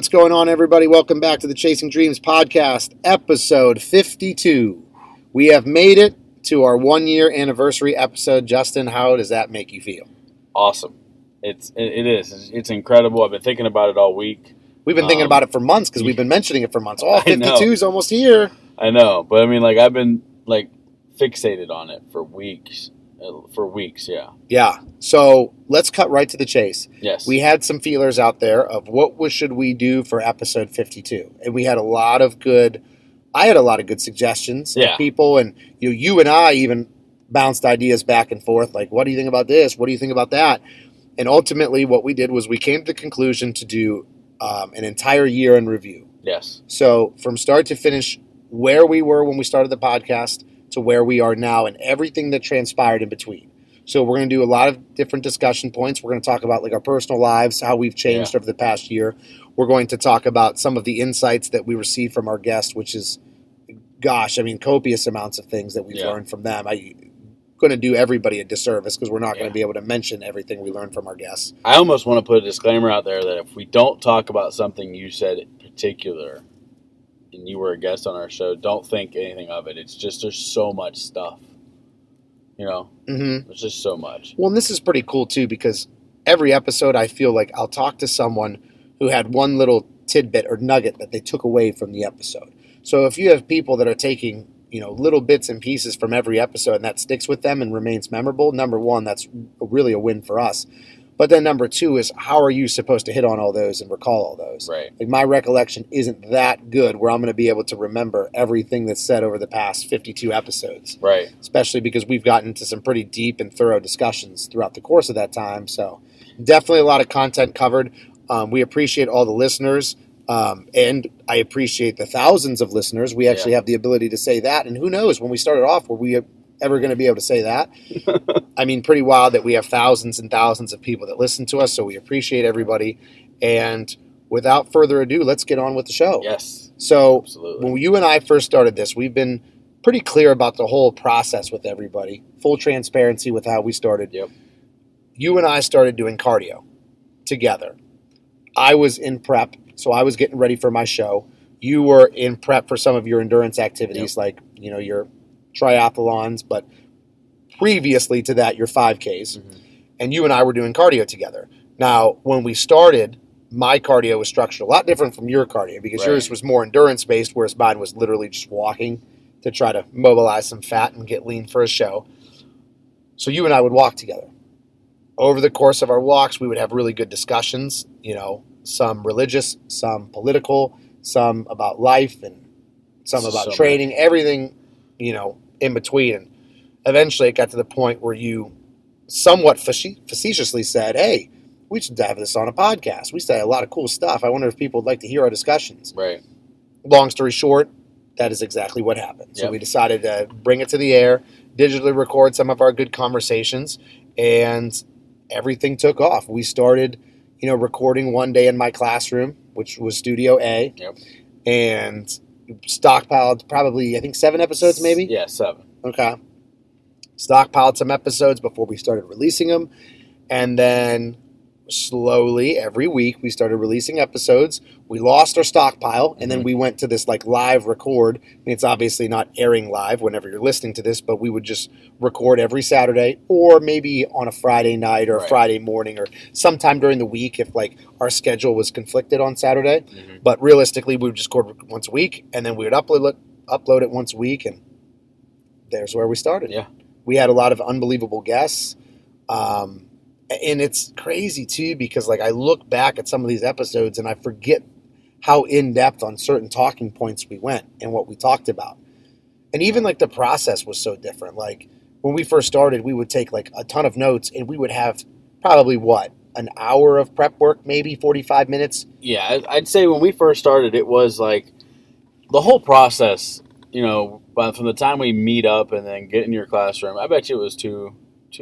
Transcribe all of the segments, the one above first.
what's going on, everybody? Welcome back to the Chasing Dreams podcast, episode 52. We have made it to our 1-year anniversary episode. Justin, how does that make you feel? Awesome. It is. It's incredible. I've been thinking about it all week. We've been thinking about it for months because we've been mentioning it for months. Oh, 52 is almost here. I know, but I mean, like, I've been fixated on it for weeks. Yeah. Yeah. So let's cut right to the chase. Yes. We had some feelers out there of should we do for episode 52, and we had a lot of good. I had a lot of good suggestions of people, and you and I even bounced ideas back and forth. Like, what do you think about this? What do you think about that? And ultimately, what we did was we came to the conclusion to do an entire year in review. Yes. So from start to finish, where we were when we started the podcast to where we are now and everything that transpired in between. So we're going to do a lot of different discussion points. We're going to talk about our personal lives, how we've changed over the past year. We're going to talk about some of the insights that we received from our guest, which is, copious amounts of things that we've learned from them. I'm going to do everybody a disservice because we're not going to be able to mention everything we learned from our guests. I almost want to put a disclaimer out there that if we don't talk about something you said in particular, and you were a guest on our show, don't think anything of it. It's just there's so much stuff. There's just so much. Well, and this is pretty cool, too, because every episode I feel like I'll talk to someone who had one little tidbit or nugget that they took away from the episode. So if you have people that are taking, little bits and pieces from every episode and that sticks with them and remains memorable, number one, that's really a win for us. But then number two is, how are you supposed to hit on all those and recall all those? Right. Like, my recollection isn't that good where I'm going to be able to remember everything that's said over the past 52 episodes. Right. Especially because we've gotten into some pretty deep and thorough discussions throughout the course of that time. So definitely a lot of content covered. We appreciate all the listeners. And I appreciate the thousands of listeners. We actually have the ability to say that. And who knows, when we started off, were we ever going to be able to say that? I mean, pretty wild that we have thousands and thousands of people that listen to us, so we appreciate everybody. And without further ado, let's get on with the show. Yes. So absolutely. When you and I first started this, we've been pretty clear about the whole process with everybody. Full transparency with how we started. Yep. You and I started doing cardio together. I was in prep, so I was getting ready for my show. You were in prep for some of your endurance activities, like, your triathlons, but previously to that, your 5Ks. Mm-hmm. And you and I were doing cardio together. Now, when we started, my cardio was structured a lot different from your cardio because yours was more endurance-based, whereas mine was literally just walking to try to mobilize some fat and get lean for a show. So you and I would walk together. Over the course of our walks, we would have really good discussions, some religious, some political, some about life, and some about training, everything, in between. And eventually it got to the point where you somewhat facetiously said, hey, we should have this on a podcast. We say a lot of cool stuff. I wonder if people would like to hear our discussions. Right. Long story short, that is exactly what happened. So we decided to bring it to the air, digitally record some of our good conversations, and everything took off. We started, recording one day in my classroom, which was Studio A, and stockpiled probably, I think, 7 episodes maybe? Yeah, 7. Okay. Stockpiled some episodes before we started releasing them, and then slowly every week we started releasing episodes. We lost our stockpile, and then we went to this live record. I mean, it's obviously not airing live whenever you're listening to this, but we would just record every Saturday or maybe on a Friday night or a Friday morning or sometime during the week if our schedule was conflicted on Saturday. Mm-hmm. But realistically, we would just record once a week, and then we would upload it once a week, and there's where we started. Yeah. We had a lot of unbelievable guests. And it's crazy, too, because, I look back at some of these episodes and I forget how in-depth on certain talking points we went and what we talked about. And even, the process was so different. When we first started, we would take, a ton of notes, and we would have probably, an hour of prep work, maybe 45 minutes? Yeah, I'd say when we first started, it was, the whole process, from the time we meet up and then get in your classroom, I bet you it was 2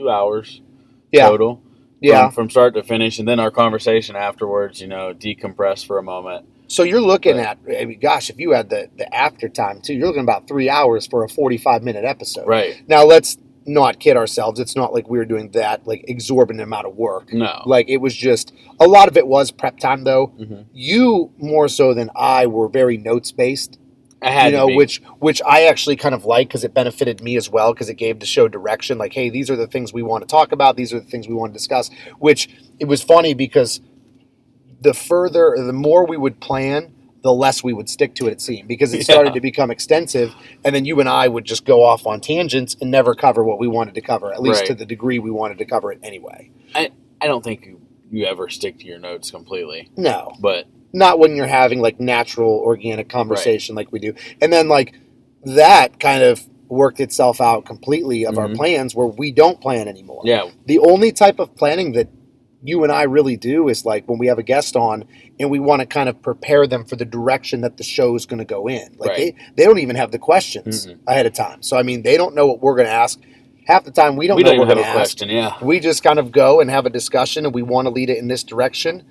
hours total. Yeah, from start to finish, and then our conversation afterwards, decompress for a moment. So you're looking at, if you had the after time too, you're looking about 3 hours for a 45-minute episode. Right. Now let's not kid ourselves. It's not like we were doing that like exorbitant amount of work. No. Like it was just a lot of it was prep time though. Mm-hmm. You more so than I were very notes based. I had to be. which I actually kind of like because it benefited me as well because it gave the show direction. Like, hey, these are the things we want to talk about. These are the things we want to discuss. Which it was funny because the more we would plan, the less we would stick to it. It seemed because it started to become extensive, and then you and I would just go off on tangents and never cover what we wanted to cover, at least to the degree we wanted to cover it anyway. I don't think you ever stick to your notes completely. No, but. Not when you're having like natural, organic conversation like we do. And then like that kind of worked itself out completely of our plans where we don't plan anymore. Yeah. The only type of planning that you and I really do is like when we have a guest on and we want to kind of prepare them for the direction that the show is going to go in. Like they don't even have the questions ahead of time. So, I mean, they don't know what we're going to ask. Half the time we don't know what we're going to ask. We just kind of go and have a discussion and we want to lead it in this direction.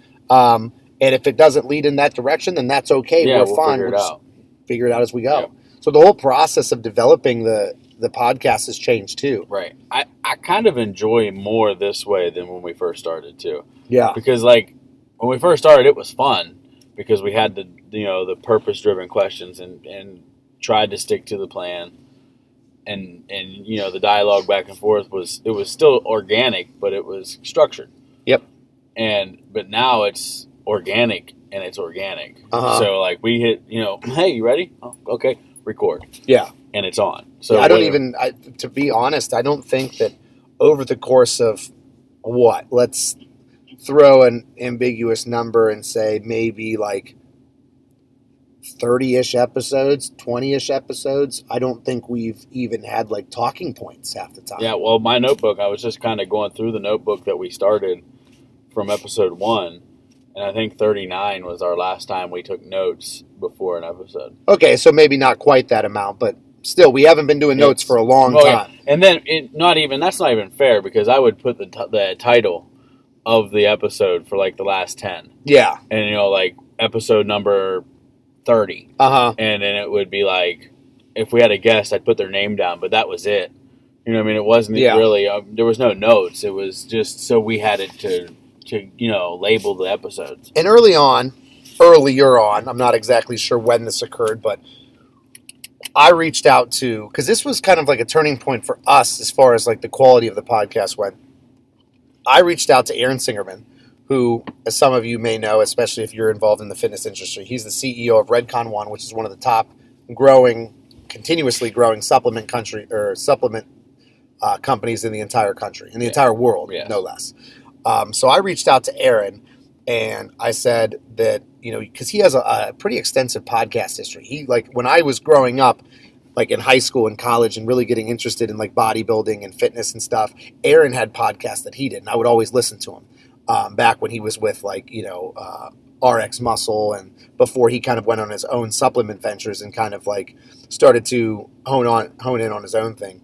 And if it doesn't lead in that direction, then that's okay. Yeah, we're fine. We'll figure it out as we go. Yeah. So the whole process of developing the podcast has changed too. Right. I kind of enjoy more this way than when we first started too. Yeah. Because like when we first started, it was fun because we had the purpose driven questions and tried to stick to the plan. And the dialogue back and forth was still organic, but it was structured. Yep. But now it's organic and it's organic. So like we hit, hey, you ready? Oh, okay, record. Yeah. And it's on. So yeah, to be honest, I don't think that over the course of let's throw an ambiguous number and say maybe like 30-ish episodes, 20-ish episodes. I don't think we've even had like talking points half the time. Yeah, well, my notebook, I was just kind of going through the notebook that we started from episode 1. And I think 39 was our last time we took notes before an episode. Okay, so maybe not quite that amount, but still, we haven't been doing notes for a long time. Yeah. And then that's not even fair because I would put the title of the episode for like the last 10. Yeah. And like episode number 30. Uh-huh. And then it would be like, if we had a guest, I'd put their name down, but that was it. You know what I mean? It wasn't really, there was no notes. It was just so we had it to label the episodes. And earlier on, I'm not exactly sure when this occurred, but I reached out to, because this was kind of like a turning point for us as far as like the quality of the podcast went. I reached out to Aaron Singerman, who, as some of you may know, especially if you're involved in the fitness industry, he's the CEO of Redcon One, which is one of the top continuously growing supplement companies in the entire country, in the entire world, no less. So I reached out to Aaron and I said that, because he has a pretty extensive podcast history. He, like, when I was growing up, like in high school and college and really getting interested in like bodybuilding and fitness and stuff, Aaron had podcasts that he did and I would always listen to him back when he was with like, RX Muscle and before he kind of went on his own supplement ventures and kind of like started to hone in on his own thing.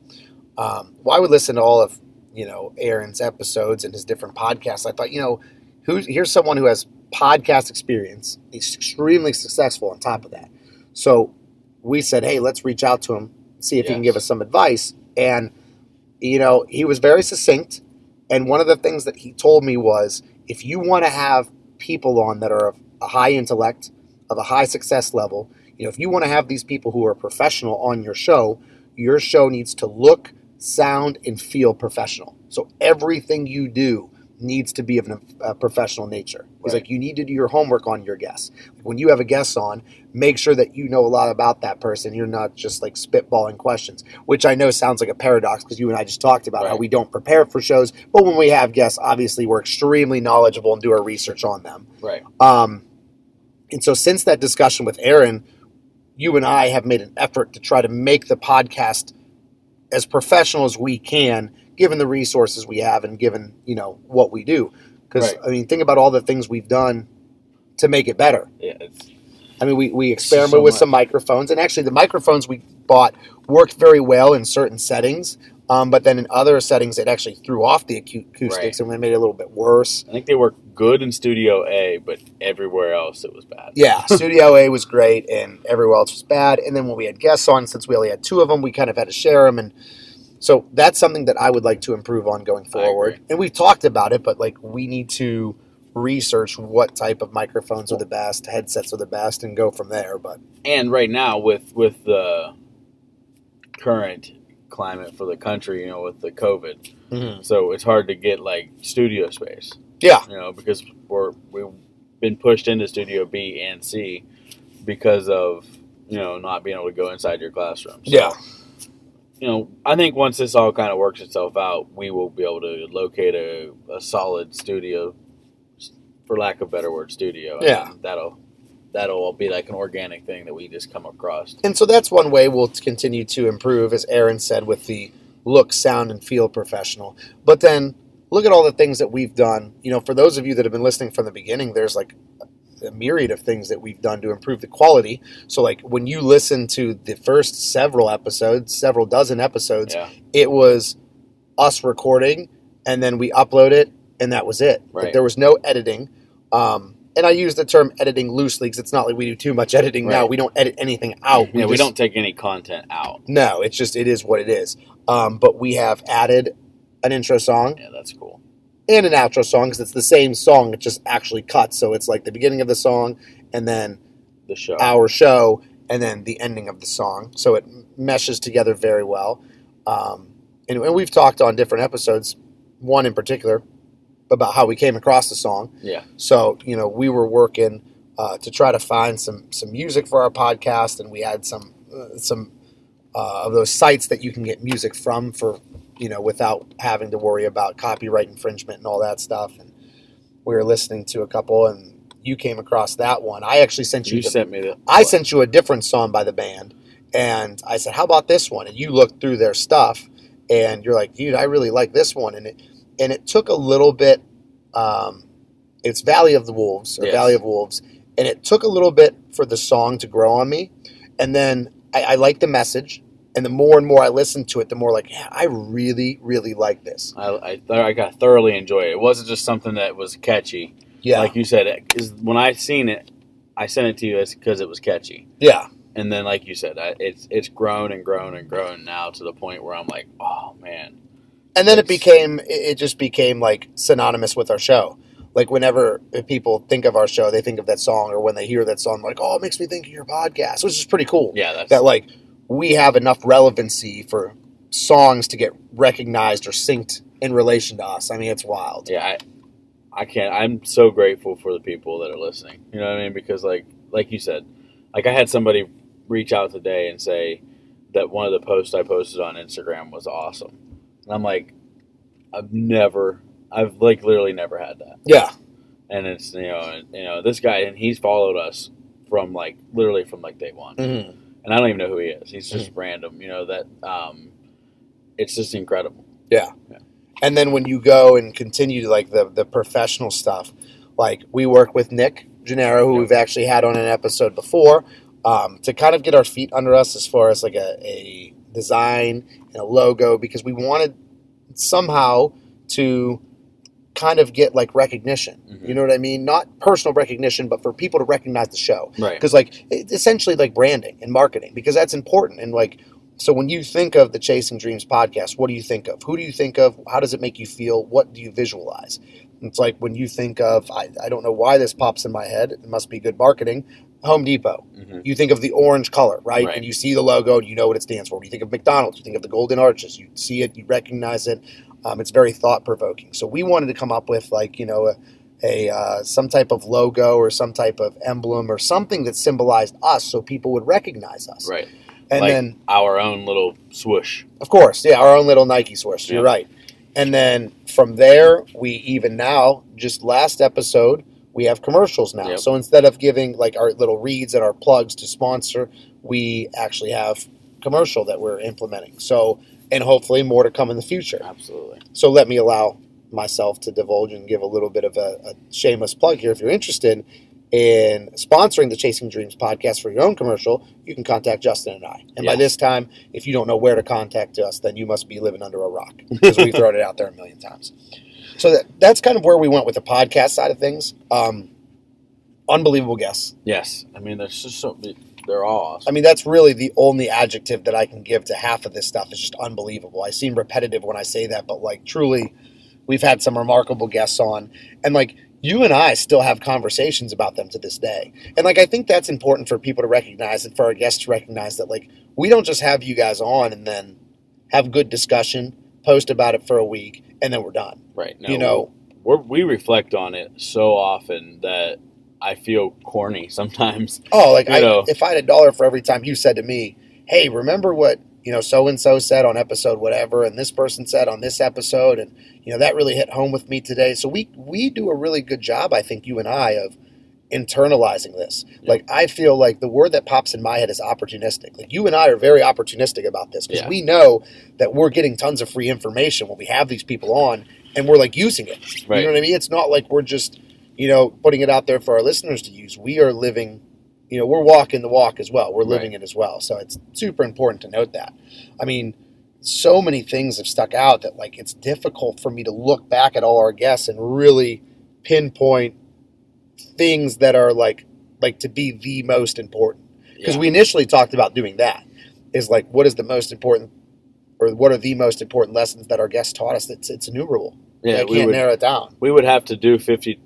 Well, I would listen to all of, Aaron's episodes and his different podcasts. I thought, here's someone who has podcast experience. He's extremely successful on top of that. So we said, hey, let's reach out to him, see if he can give us some advice. And, he was very succinct. And one of the things that he told me was, if you want to have people on that are of a high intellect, of a high success level, if you want to have these people who are professional on your show needs to look, sound, and feel professional. So everything you do needs to be of a professional nature. He's like, you need to do your homework on your guests. When you have a guest on, make sure that you know a lot about that person. You're not just like spitballing questions, which I know sounds like a paradox because you and I just talked about how we don't prepare for shows. But when we have guests, obviously we're extremely knowledgeable and do our research on them. Right. And so since that discussion with Aaron, you and I have made an effort to try to make the podcast as professional as we can, given the resources we have and given, what we do. Because, think about all the things we've done to make it better. Yeah, we experiment with some microphones. And actually, the microphones we bought worked very well in certain settings. But then in other settings, it actually threw off the acoustics and made it a little bit worse. I think they work good in Studio A, but everywhere else it was bad. Yeah, Studio A was great, and everywhere else was bad. And then when we had guests on, since we only had 2 of them, we kind of had to share them. And So that's something that I would like to improve on going forward. And we've talked about it, but like we need to research what type of microphones are the best, headsets are the best, and go from there. But right now with the current climate for the country, with the COVID, so it's hard to get like studio space. Yeah, because we've been pushed into Studio B and C because of not being able to go inside your classroom. So, I think once this all kind of works itself out, we will be able to locate a solid studio, for lack of a better word, studio. And that'll be like an organic thing that we just come across. And so that's one way we'll continue to improve, as Aaron said, with the look, sound, and feel professional. But then look at all the things that we've done. For those of you that have been listening from the beginning, there's like a myriad of things that we've done to improve the quality. So like when you listen to the first several dozen episodes, it was us recording and then we upload it and that was it. Right. Like, there was no editing. And I use the term editing loosely because it's not like we do too much editing now. We don't edit anything out. We don't take any content out. No, it is what it is. But we have added an intro song. Yeah, that's cool. And an outro song, because it's the same song, it just actually cuts. So it's like the beginning of the song, and then our show, and then the ending of the song. So it meshes together very well. And we've talked on different episodes, one in particular, about how we came across the song. Yeah. So, we were working to try to find some music for our podcast, and we had some of those sites that you can get music from for without having to worry about copyright infringement and all that stuff. And we were listening to a couple, and you came across that one. I actually sent you. I sent you a different song by the band, and I said, "How about this one?" And you looked through their stuff, and you're like, "Dude, I really like this one." And it took a little bit. It's Valley of the Wolves or Valley of Wolves, and it took a little bit for the song to grow on me. And then I liked the message. And the more and more I listened to it, the more like, yeah, I really, really like this. I got thoroughly enjoy it. It wasn't just something that was catchy. Yeah. Like you said, when I seen it, I sent it to you because it was catchy. Yeah. And then, like you said, it's grown and grown and grown now to the point where I'm like, oh, man. And then it just became like synonymous with our show. Like whenever people think of our show, they think of that song, or when they hear that song, like, oh, it makes me think of your podcast, which is pretty cool. Yeah. That like, we have enough relevancy for songs to get recognized or synced in relation to us. I mean, it's wild. Yeah, I can't. I'm so grateful for the people that are listening. You know what I mean? Because like you said, like I had somebody reach out today and say that one of the posts I posted on Instagram was awesome. And I'm like, I've like literally never had that. Yeah. And it's, this guy, and he's followed us from like, literally from like day one. Mm-hmm. And I don't even know who he is. He's just random, it's just incredible. Yeah. And then when you go and continue to like the professional stuff, like we work with Nick Gennaro, who we've actually had on an episode before, to kind of get our feet under us as far as like a design and a logo, because we wanted somehow to kind of get like recognition. Mm-hmm. You know what I mean? Not personal recognition, but for people to recognize the show. Right. Because like it's essentially like branding and marketing, because that's important. And like, so when you think of the Chasing Dreams podcast, what do you think of? Who do you think of? How does it make you feel? What do you visualize? It's like when you think of, I don't know why this pops in my head. It must be good marketing. Home Depot. Mm-hmm. You think of the orange color, right? And you see the logo and you know what it stands for. When you think of McDonald's, you think of the golden arches. You see it, you recognize it. It's very thought-provoking. So we wanted to come up with like, some type of logo or some type of emblem or something that symbolized us so people would recognize us. Right. And like then our own little swoosh. Of course, yeah, our own little Nike swoosh. You're right. And then from there, we even now, just last episode, we have commercials now. Yep. So instead of giving like our little reads and our plugs to sponsor, we actually have commercial that we're implementing. So, and hopefully more to come in the future. Absolutely. So let me allow myself to divulge and give a little bit of a shameless plug here. If you're interested in sponsoring the Chasing Dreams podcast for your own commercial, you can contact Justin and I. And by this time, if you don't know where to contact us, then you must be living under a rock, because we've thrown it out there a million times. So that's kind of where we went with the podcast side of things. Unbelievable guests. Yes. I mean, there's just they're all awesome. I mean, that's really the only adjective that I can give to half of this stuff. Is just unbelievable. I seem repetitive when I say that, but like truly, we've had some remarkable guests on, and like you and I still have conversations about them to this day. And like I think that's important for people to recognize and for our guests to recognize that like we don't just have you guys on and then have good discussion, post about it for a week, and then we're done. Right. No, you know, we reflect on it so often that I feel corny sometimes. Oh, like if I had $1 for every time you said to me, hey, remember what, so-and-so said on episode whatever, and this person said on this episode, and, that really hit home with me today. So we do a really good job, I think, you and I, of internalizing this. Yeah. Like, I feel like the word that pops in my head is opportunistic. Like, you and I are very opportunistic about this because we know that we're getting tons of free information when we have these people on, and we're, like, using it. Right. You know what I mean? It's not like we're just, putting it out there for our listeners to use. We are living, we're walking the walk as well. We're living it as well. So it's super important to note that. I mean, so many things have stuck out that, like, it's difficult for me to look back at all our guests and really pinpoint things that are like to be the most important. Because we initially talked about doing that. Is like, what is the most important, or what are the most important lessons that our guests taught us? It's innumerable. Yeah, I can't narrow it down. We would have to do 50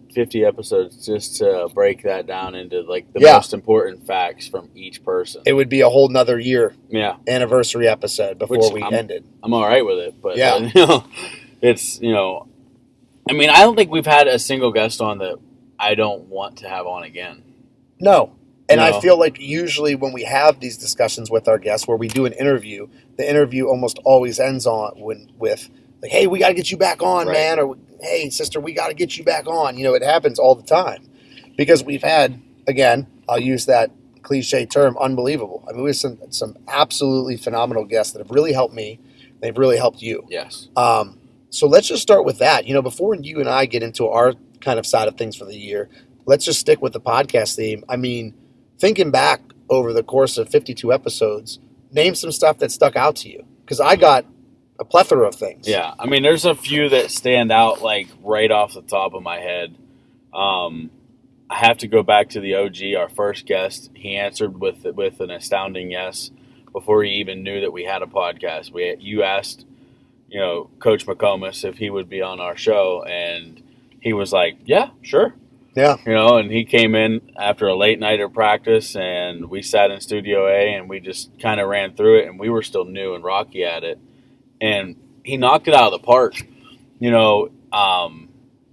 episodes just to break that down into like the most important facts from each person. It would be a whole nother year anniversary episode before we ended. I'm all right with it, but it's I mean, I don't think we've had a single guest on that I don't want to have on again. No. And I feel like usually when we have these discussions with our guests where we do an interview, the interview almost always ends with like, hey, we got to get you back on, man. Or, hey, sister, we got to get you back on. It happens all the time. Because we've had, again, I'll use that cliche term, unbelievable. I mean, we have some absolutely phenomenal guests that have really helped me. They've really helped you. Yes. So let's just start with that. Before you and I get into our kind of side of things for the year, let's just stick with the podcast theme. I mean, thinking back over the course of 52 episodes, name some stuff that stuck out to you. Because I got a plethora of things. Yeah, I mean, there's a few that stand out like right off the top of my head. I have to go back to the OG, our first guest. He answered with an astounding yes before he even knew that we had a podcast. You asked, Coach McComas if he would be on our show, and he was like, "Yeah, sure." Yeah. And he came in after a late night of practice, and we sat in Studio A, and we just kind of ran through it, and we were still new and rocky at it. And he knocked it out of the park.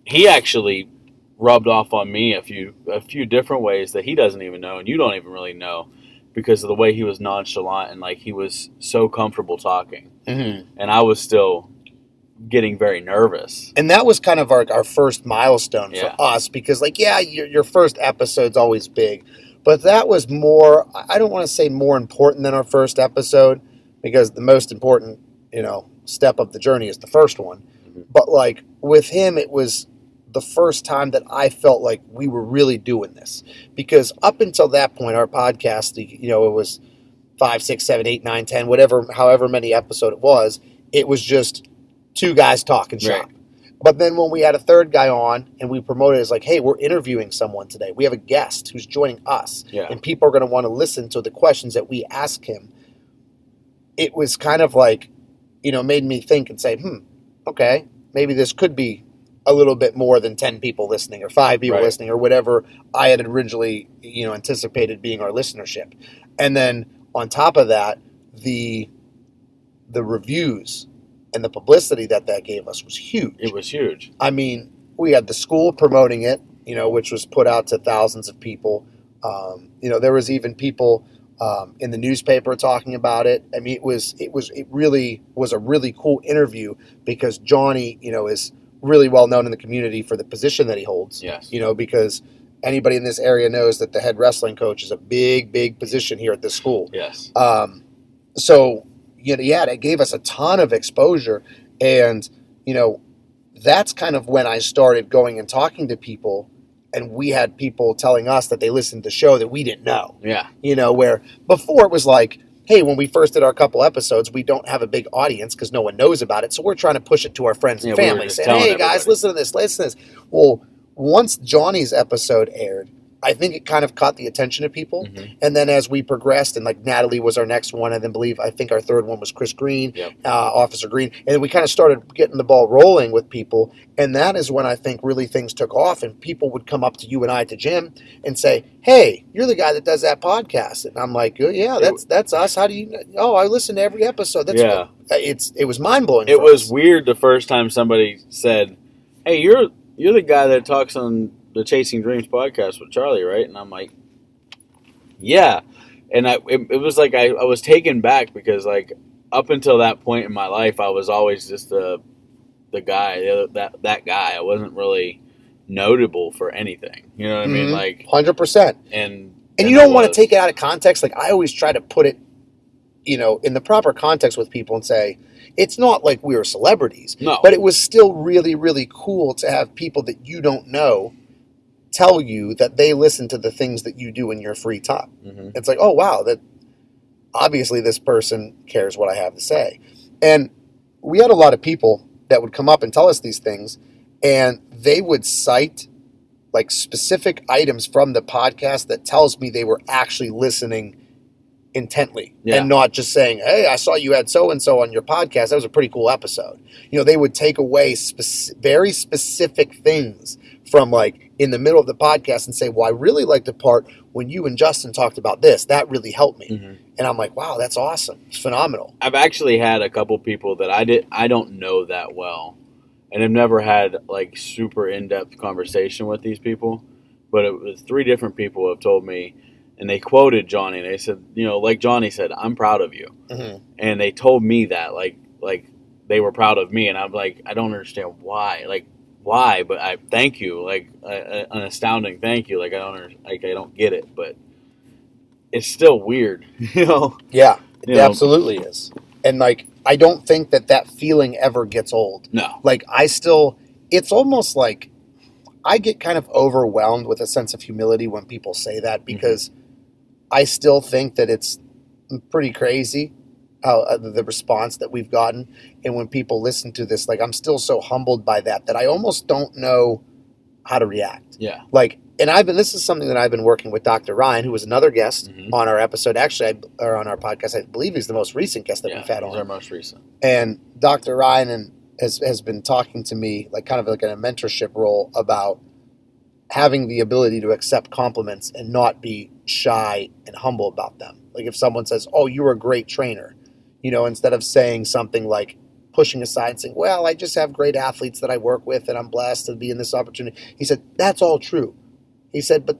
He actually rubbed off on me a few different ways that he doesn't even know, and you don't even really know, because of the way he was nonchalant and like he was so comfortable talking. Mm-hmm. And I was still getting very nervous. And that was kind of our first milestone for us, because your first episode's always big, but that was more, I don't want to say more important than our first episode, because the most important step of the journey is the first one. Mm-hmm. But like with him, it was the first time that I felt like we were really doing this, because up until that point, our podcast, it was 5, 6, 7, 8, 9, 10, whatever, however many episode it was just two guys talking shop. Right. But then when we had a third guy on and we promoted it as like, hey, we're interviewing someone today. We have a guest who's joining us, and people are going to want to listen to the questions that we ask him. It was kind of like, made me think and say, okay, maybe this could be a little bit more than 10 people listening or 5 people listening or whatever I had originally, anticipated being our listenership. And then on top of that, the reviews and the publicity that gave us was huge. It was huge. I mean, we had the school promoting it, which was put out to thousands of people. There was even people in the newspaper talking about it. I mean, it really was a really cool interview, because Johnny, is really well known in the community for the position that he holds. Yes. Because anybody in this area knows that the head wrestling coach is a big, big position here at this school. Yes. So, that gave us a ton of exposure. And, that's kind of when I started going and talking to people, and we had people telling us that they listened to the show that we didn't know. Yeah. Where before it was like, hey, when we first did our couple episodes, we don't have a big audience because no one knows about it. So we're trying to push it to our friends and family. Saying, hey, guys, listen to this. Well, once Johnny's episode aired, I think it kind of caught the attention of people. Mm-hmm. And then as we progressed, and like Natalie was our next one, and then I think our third one was Chris Green, Yep. Officer Green. And then we kind of started getting the ball rolling with people. And that is when I think really things took off, and people would come up to you and I, to Jim, and say, "Hey, you're the guy that does that podcast." And I'm like, "Oh, yeah, that's us. How do you know? Oh, I listen to every episode." That's Yeah. It was mind-blowing. It was weird the first time somebody said, "Hey, you're the guy that talks on the Chasing Dreams podcast with Charlie, right?" And I'm like, "Yeah." And it was like I was taken back because like up until that point in my life, I was always just the guy, that guy. I wasn't really notable for anything. You know what I mean? Like 100%. And you don't want to take it out of context. Like I always try to put it, in the proper context with people and say, it's not like we were celebrities. No. But it was still really, really cool to have people that you don't know tell you that they listen to the things that you do in your free time. Mm-hmm. It's like, oh, wow, that obviously this person cares what I have to say. And we had a lot of people that would come up and tell us these things, and they would cite like specific items from the podcast that tells me they were actually listening intently and not just saying, "Hey, I saw you had so-and-so on your podcast. That was a pretty cool episode." They would take away very specific things from like in the middle of the podcast and say, "Well, I really liked the part when you and Justin talked about this. That really helped me." Mm-hmm. And I'm like, "Wow, that's awesome. It's phenomenal." I've actually had a couple people that I don't know that well, and I've never had like super in-depth conversation with these people, but it was 3 different people have told me. And they quoted Johnny, and they said, like Johnny said, "I'm proud of you." Mm-hmm. And they told me that, like they were proud of me, and I'm like, I don't understand why, but I thank you, like an astounding thank you. Like I don't get it, but it's still weird, Yeah, it absolutely is, and like I don't think that feeling ever gets old. No, like it's almost like I get kind of overwhelmed with a sense of humility when people say that because. Mm-hmm. I still think that it's pretty crazy how the response that we've gotten. And when people listen to this, like I'm still so humbled by that I almost don't know how to react. Yeah. Like, and this is something that I've been working with Dr. Ryan, who was another guest on our episode, actually, or on our podcast. I believe he's the most recent guest that we've had on. He's our most recent. And Dr. Ryan has been talking to me like kind of like in a mentorship role about having the ability to accept compliments and not be shy and humble about them. Like if someone says, "Oh, you're a great trainer," instead of saying something like pushing aside and saying, "Well, I just have great athletes that I work with and I'm blessed to be in this opportunity." He said, "That's all true." He said, "But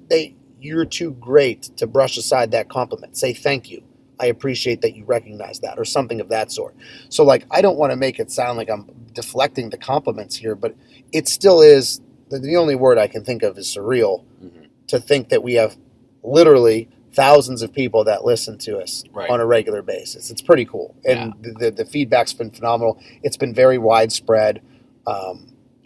you're too great to brush aside that compliment. Say thank you. I appreciate that you recognize that," or something of that sort. So like, I don't want to make it sound like I'm deflecting the compliments here, but it still is. The only word I can think of is surreal to think that we have literally thousands of people that listen to us on a regular basis. It's pretty cool. And the feedback's been phenomenal. It's been very widespread. I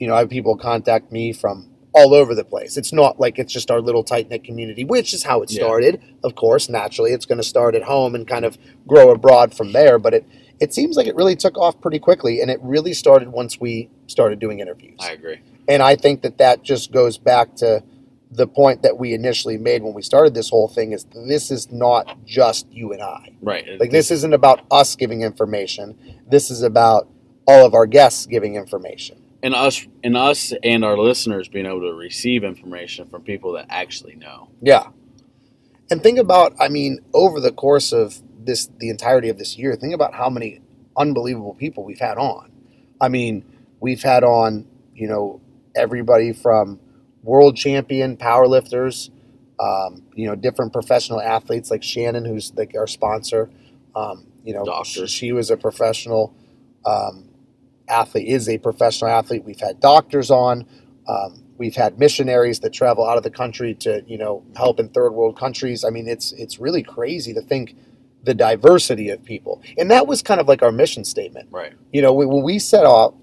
have people contact me from all over the place. It's not like it's just our little tight-knit community, which is how it started. Of course, naturally, it's going to start at home and kind of grow abroad from there. But it seems like it really took off pretty quickly, and it really started once we started doing interviews. I agree. And I think that just goes back to the point that we initially made when we started this whole thing is this is not just you and I. Right. Like this isn't about us giving information. This is about all of our guests giving information. And us and our listeners being able to receive information from people that actually know. Yeah. And think about, over the course of the entirety of this year, think about how many unbelievable people we've had on. We've had on, everybody from world champion powerlifters, different professional athletes like Shannon, who's like our sponsor. Doctors. She was a professional athlete, is a professional athlete. We've had doctors on. We've had missionaries that travel out of the country to, help in third world countries. It's really crazy to think the diversity of people. And that was kind of like our mission statement. Right. When we set out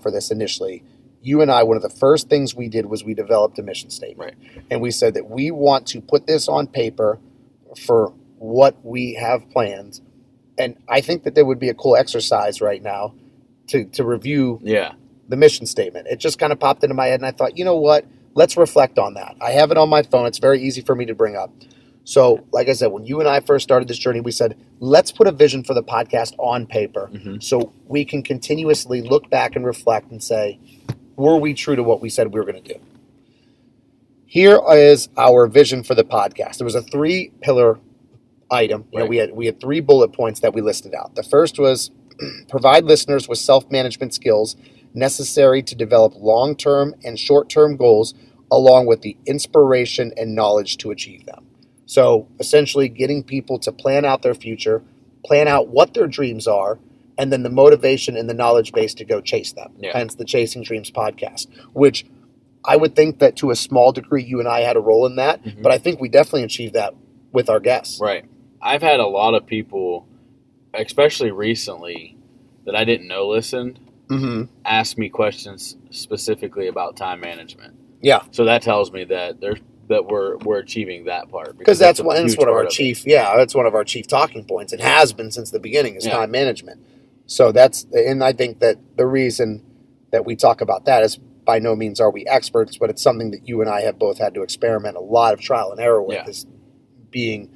for this initially, you and I, one of the first things we did was we developed a mission statement. Right. And we said that we want to put this on paper for what we have planned. And I think that there would be a cool exercise right now to review the mission statement. It just kind of popped into my head, and I thought, you know what? let's reflect on that. I have it on my phone. It's very easy for me to bring up. So, like I said, when you and I first started this journey, we said, let's put a vision for the podcast on paper so we can continuously look back and reflect and say, were we true to what we said we were going to do? Here is our vision for the podcast. There was a 3-pillar item. You know, we had 3 bullet points that we listed out. The first was provide listeners with self-management skills necessary to develop long-term and short-term goals, along with the inspiration and knowledge to achieve them. So essentially getting people to plan out their future, plan out what their dreams are, and then the motivation and the knowledge base to go chase them. Yeah. Hence the Chasing Dreams podcast, which I would think that to a small degree you and I had a role in that, but I think we definitely achieved that with our guests. Right. I've had a lot of people, especially recently, that I didn't know listened, ask me questions specifically about time management. Yeah. So that tells me that we're achieving that part, because that's one of our chief. Yeah, that's one of our chief talking points. It has been since the beginning is time management. So and I think that the reason that we talk about that is by no means are we experts, but it's something that you and I have both had to experiment a lot of trial and error with, is being,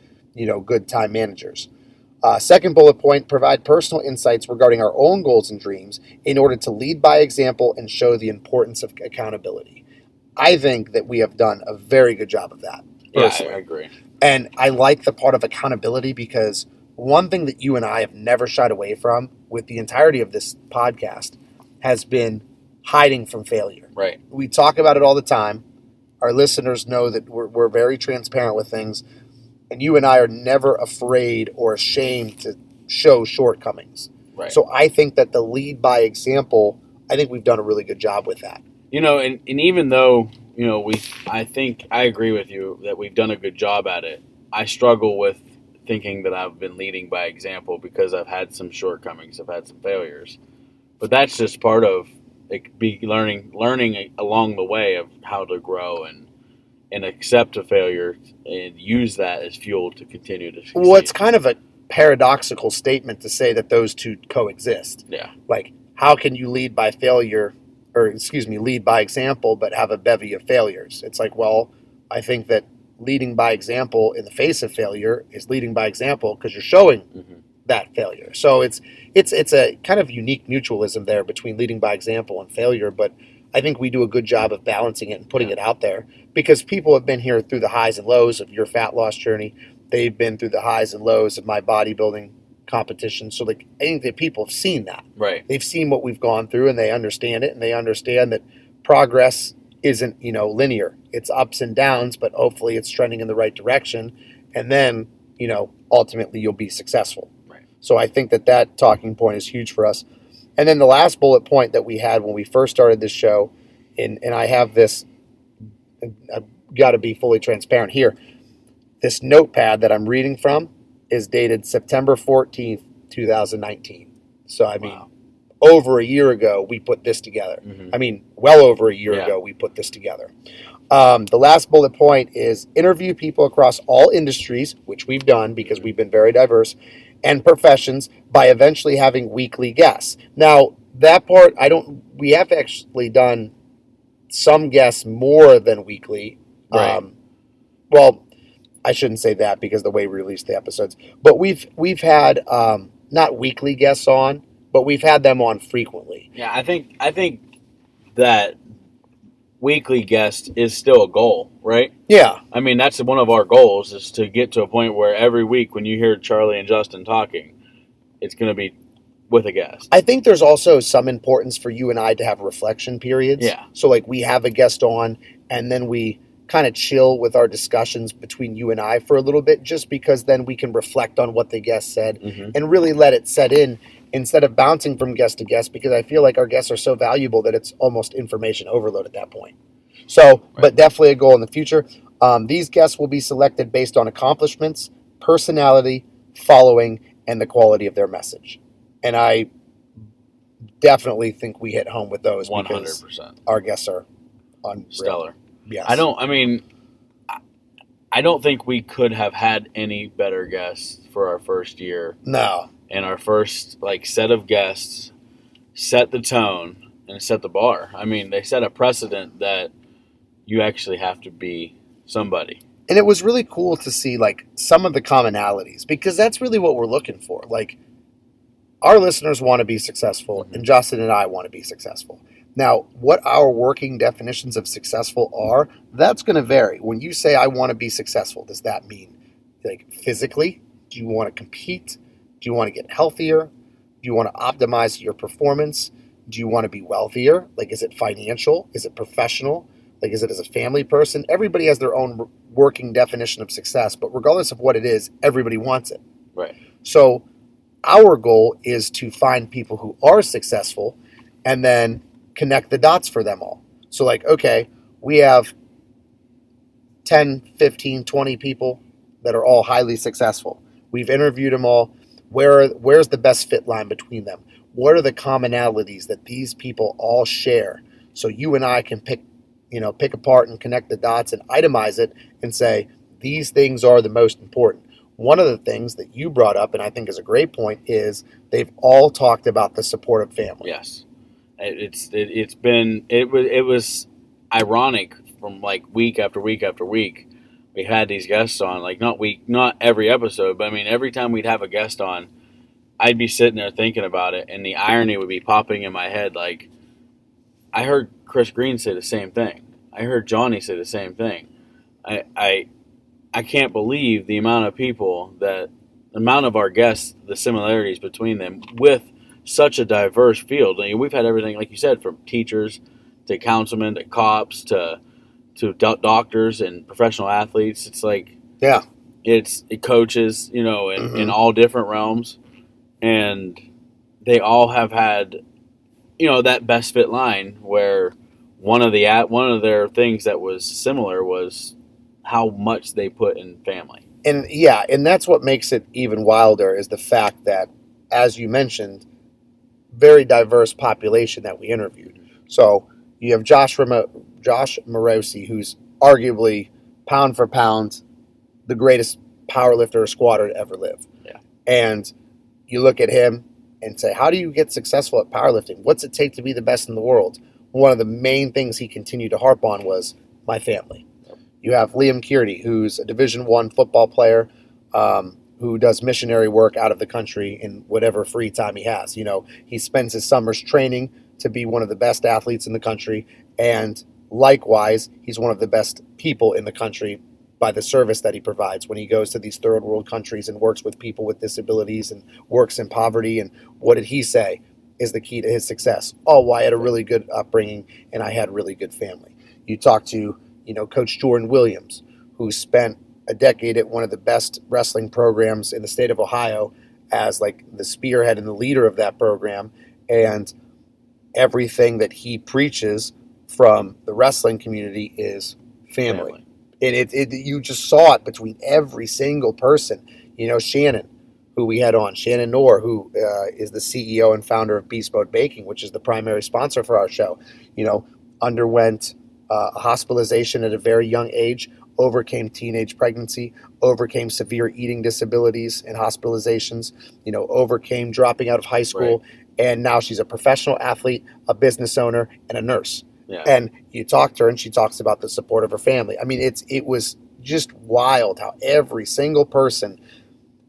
good time managers. Second bullet point, provide personal insights regarding our own goals and dreams in order to lead by example and show the importance of accountability. I think that we have done a very good job of that. Personally. Yeah, I agree. And I like the part of accountability because one thing that you and I have never shied away from with the entirety of this podcast has been hiding from failure. Right. We talk about it all the time. Our listeners know that we're very transparent with things. And you and I are never afraid or ashamed to show shortcomings. Right. So I think that the lead by example, I think we've done a really good job with that. And even though, I think I agree with you that we've done a good job at it, I struggle with thinking that I've been leading by example because I've had some shortcomings, I've had some failures. But that's just part of learning along the way of how to grow and accept a failure and use that as fuel to continue to succeed. Well, it's kind of a paradoxical statement to say that those two coexist. Yeah. Like, how can you lead by example, but have a bevy of failures? It's like, well, I think that leading by example in the face of failure is leading by example because you're showing that failure. So it's a kind of unique mutualism there between leading by example and failure, but I think we do a good job of balancing it and putting it out there because people have been here through the highs and lows of your fat loss journey. They've been through the highs and lows of my bodybuilding competition. So I think that people have seen that. Right. They've seen what we've gone through and they understand it, and they understand that progress isn't, linear. It's ups and downs, but hopefully it's trending in the right direction. And then, ultimately you'll be successful. Right. So I think that talking point is huge for us. And then the last bullet point that we had when we first started this show, and I have this, I've got to be fully transparent here. This notepad that I'm reading from is dated September 14th, 2019. So, over a year ago, we put this together. Well over a year ago, we put this together. The last bullet point is interview people across all industries, which we've done because we've been very diverse, and professions by eventually having weekly guests. Now, that part, we have actually done some guests more than weekly. Right. Well, I shouldn't say that because the way we release the episodes, but we've had not weekly guests on, but we've had them on frequently. Yeah, I think that weekly guest is still a goal, right? Yeah. That's one of our goals is to get to a point where every week when you hear Charlie and Justin talking, it's going to be with a guest. I think there's also some importance for you and I to have reflection periods. Yeah. So we have a guest on and then we kind of chill with our discussions between you and I for a little bit, just because then we can reflect on what the guest said and really let it set in instead of bouncing from guest to guest, because I feel like our guests are so valuable that it's almost information overload at that point. So, but definitely a goal in the future. These guests will be selected based on accomplishments, personality, following, and the quality of their message. And I definitely think we hit home with those 100%. Because our guests are unreal. Stellar. Yes. I don't think we could have had any better guests for our first year. No. And our first set of guests set the tone and set the bar. They set a precedent that you actually have to be somebody. And it was really cool to see like some of the commonalities, because that's really what we're looking for. Like, our listeners want to be successful, and Justin and I want to be successful. Now, what our working definitions of successful are, that's going to vary. When you say I want to be successful, does that mean like physically? Do you want to compete? Do you want to get healthier? Do you want to optimize your performance? Do you want to be wealthier? Like, is it financial? Is it professional? Like, is it as a family person? Everybody has their own working definition of success, but regardless of what it is, everybody wants it. Right. So our goal is to find people who are successful and then connect the dots for them all. So like, okay, we have 10, 15, 20 people that are all highly successful. We've interviewed them all. Where's the best fit line between them? What are the commonalities that these people all share? So you and I can pick apart and connect the dots and itemize it and say, these things are the most important. One of the things that you brought up, and I think is a great point, is they've all talked about the support of family. Yes. It was ironic from like week after week after week. We had these guests on, like not every episode, but I mean, every time we'd have a guest on, I'd be sitting there thinking about it, and the irony would be popping in my head. Like, I heard Chris Green say the same thing. I heard Johnny say the same thing. I can't believe the amount of our guests, the similarities between them with such a diverse field. I mean, we've had everything, like you said, from teachers to councilmen to cops to doctors and professional athletes. It's like, yeah, it coaches, in all different realms, and they all have had, that best fit line where one of their things that was similar was how much they put in family. And yeah, and that's what makes it even wilder, is the fact that, as you mentioned, very diverse population that we interviewed. So you have Josh Morosi, who's arguably pound for pound the greatest powerlifter or squatter to ever live. Yeah. And you look at him and say, how do you get successful at powerlifting? What's it take to be the best in the world? One of the main things he continued to harp on was my family. You have Liam Kearney, who's a Division I football player, who does missionary work out of the country in whatever free time he has. He spends his summers training to be one of the best athletes in the country, and likewise, he's one of the best people in the country by the service that he provides when he goes to these third world countries and works with people with disabilities and works in poverty. And what did he say is the key to his success? Oh, well, I had a really good upbringing and I had a really good family. You talk to, Coach Jordan Williams, who spent a decade at one of the best wrestling programs in the state of Ohio as like the spearhead and the leader of that program. And everything that he preaches from the wrestling community is family. And you just saw it between every single person. Shannon, who we had on, Shannon Knorr, who is the CEO and founder of Beast Mode Baking, which is the primary sponsor for our show, underwent hospitalization at a very young age, overcame teenage pregnancy, overcame severe eating disabilities and hospitalizations, overcame dropping out of high school. Right. And now she's a professional athlete, a business owner, and a nurse. Yeah. And you talk to her and she talks about the support of her family. I mean, it was just wild how every single person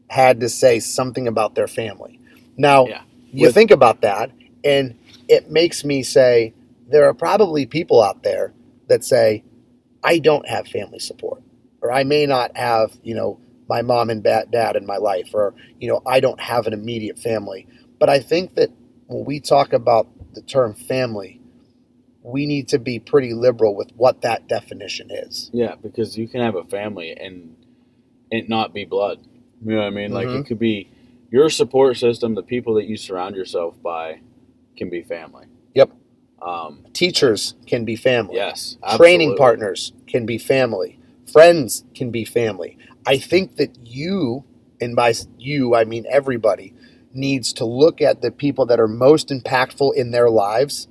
had to say something about their family. Now, you think about that, and it makes me say, there are probably people out there that say, I don't have family support, or I may not have, my mom and dad in my life, or, I don't have an immediate family. But I think that when we talk about the term family, we need to be pretty liberal with what that definition is. Yeah, because you can have a family and it not be blood. You know what I mean? Mm-hmm. Like, it could be your support system, the people that you surround yourself by can be family. Yep. Teachers can be family. Yes, absolutely. Training partners can be family. Friends can be family. I think that you, and by you, I mean everybody, needs to look at the people that are most impactful in their lives.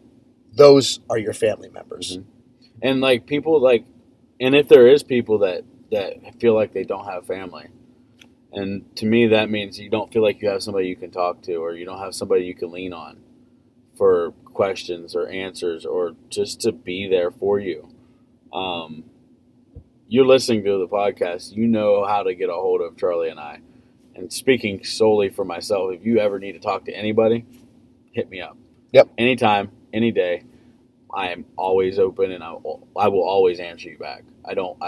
Those are your family members. Mm-hmm. And like people like, and if there is people that feel like they don't have family, and to me that means you don't feel like you have somebody you can talk to, or you don't have somebody you can lean on for questions or answers, or just to be there for you. You're listening to the podcast, you know how to get a hold of Charlie and I. And speaking solely for myself, if you ever need to talk to anybody, hit me up. Yep. Anytime, any day. I am always open, and I will always answer you back. I don't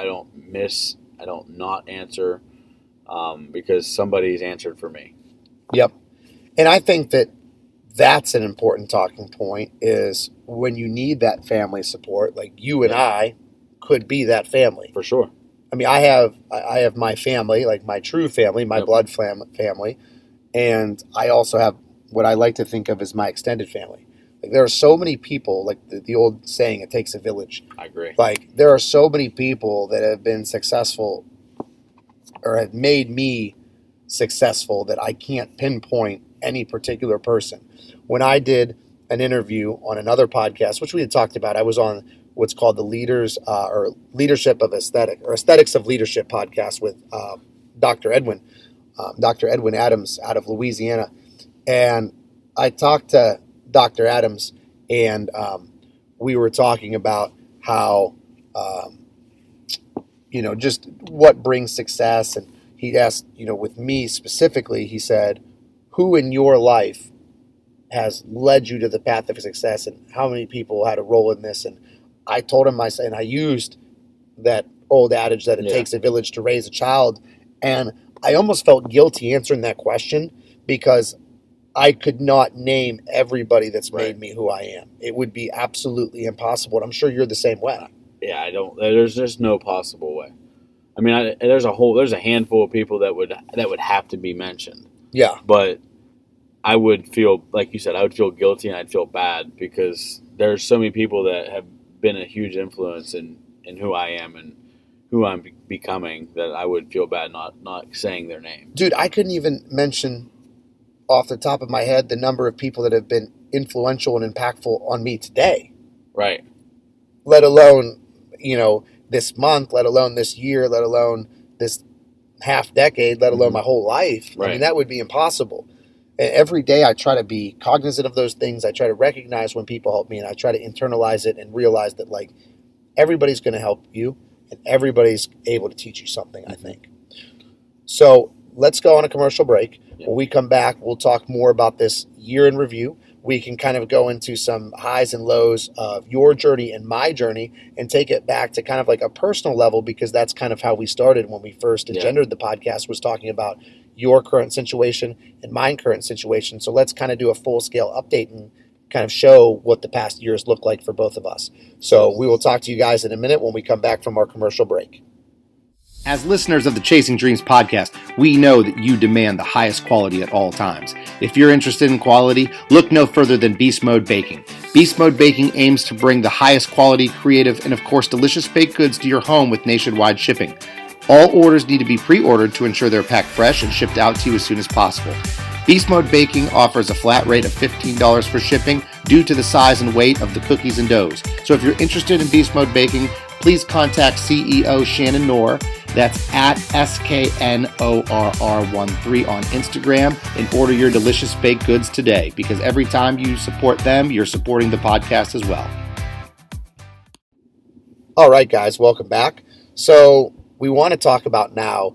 not answer because somebody's answered for me. Yep. And I think that that's an important talking point is when you need that family support, like you and I could be that family. For sure. I mean, I have my family, like my true family, my blood family, and I also have what I like to think of as my extended family. Like there are so many people, like the old saying, it takes a village. I agree. Like there are so many people that have been successful or have made me successful that I can't pinpoint any particular person. When I did an interview on another podcast, which we had talked about, I was on what's called the Leaders or Leadership of Aesthetic or Aesthetics of Leadership podcast with Dr. Edwin Adams out of Louisiana. And I talked to Dr. Adams and we were talking about how, just what brings success. And he asked, with me specifically, he said, who in your life has led you to the path of success and how many people had a role in this? And I told him, and I used that old adage that it takes a village to raise a child. And I almost felt guilty answering that question because I could not name everybody that's made me who I am. It would be absolutely impossible. And I'm sure you're the same way. Yeah, I don't. There's just no possible way. I mean, there's a handful of people that would have to be mentioned. Yeah, but I would feel, like you said, I would feel guilty and I'd feel bad because there's so many people that have been a huge influence in who I am and who I'm becoming that I would feel bad not saying their name. Dude, I couldn't even mention off the top of my head the number of people that have been influential and impactful on me today. Right. Let alone, this month, let alone this year, let alone this half decade, let alone my whole life. Right. I mean, that would be impossible. And every day I try to be cognizant of those things. I try to recognize when people help me and I try to internalize it and realize that like everybody's going to help you and everybody's able to teach you something, I think. So let's go on a commercial break. Yep. When we come back, we'll talk more about this year in review. We can kind of go into some highs and lows of your journey and my journey and take it back to kind of like a personal level because that's kind of how we started when we first engendered the podcast, was talking about your current situation and my current situation. So let's kind of do a full-scale update and kind of show what the past years look like for both of us. So we will talk to you guys in a minute when we come back from our commercial break. As listeners of the Chasing Dreams podcast, we know that you demand the highest quality at all times. If you're interested in quality, look no further than Beast Mode Baking. Beast Mode Baking aims to bring the highest quality, creative, and of course delicious baked goods to your home with nationwide shipping. All orders need to be pre-ordered to ensure they're packed fresh and shipped out to you as soon as possible. Beast Mode Baking offers a flat rate of $15 for shipping due to the size and weight of the cookies and doughs. So if you're interested in Beast Mode Baking, please contact CEO Shannon Knorr. That's at SKNORR13 on Instagram and order your delicious baked goods today because every time you support them, you're supporting the podcast as well. All right, guys, welcome back. So we want to talk about now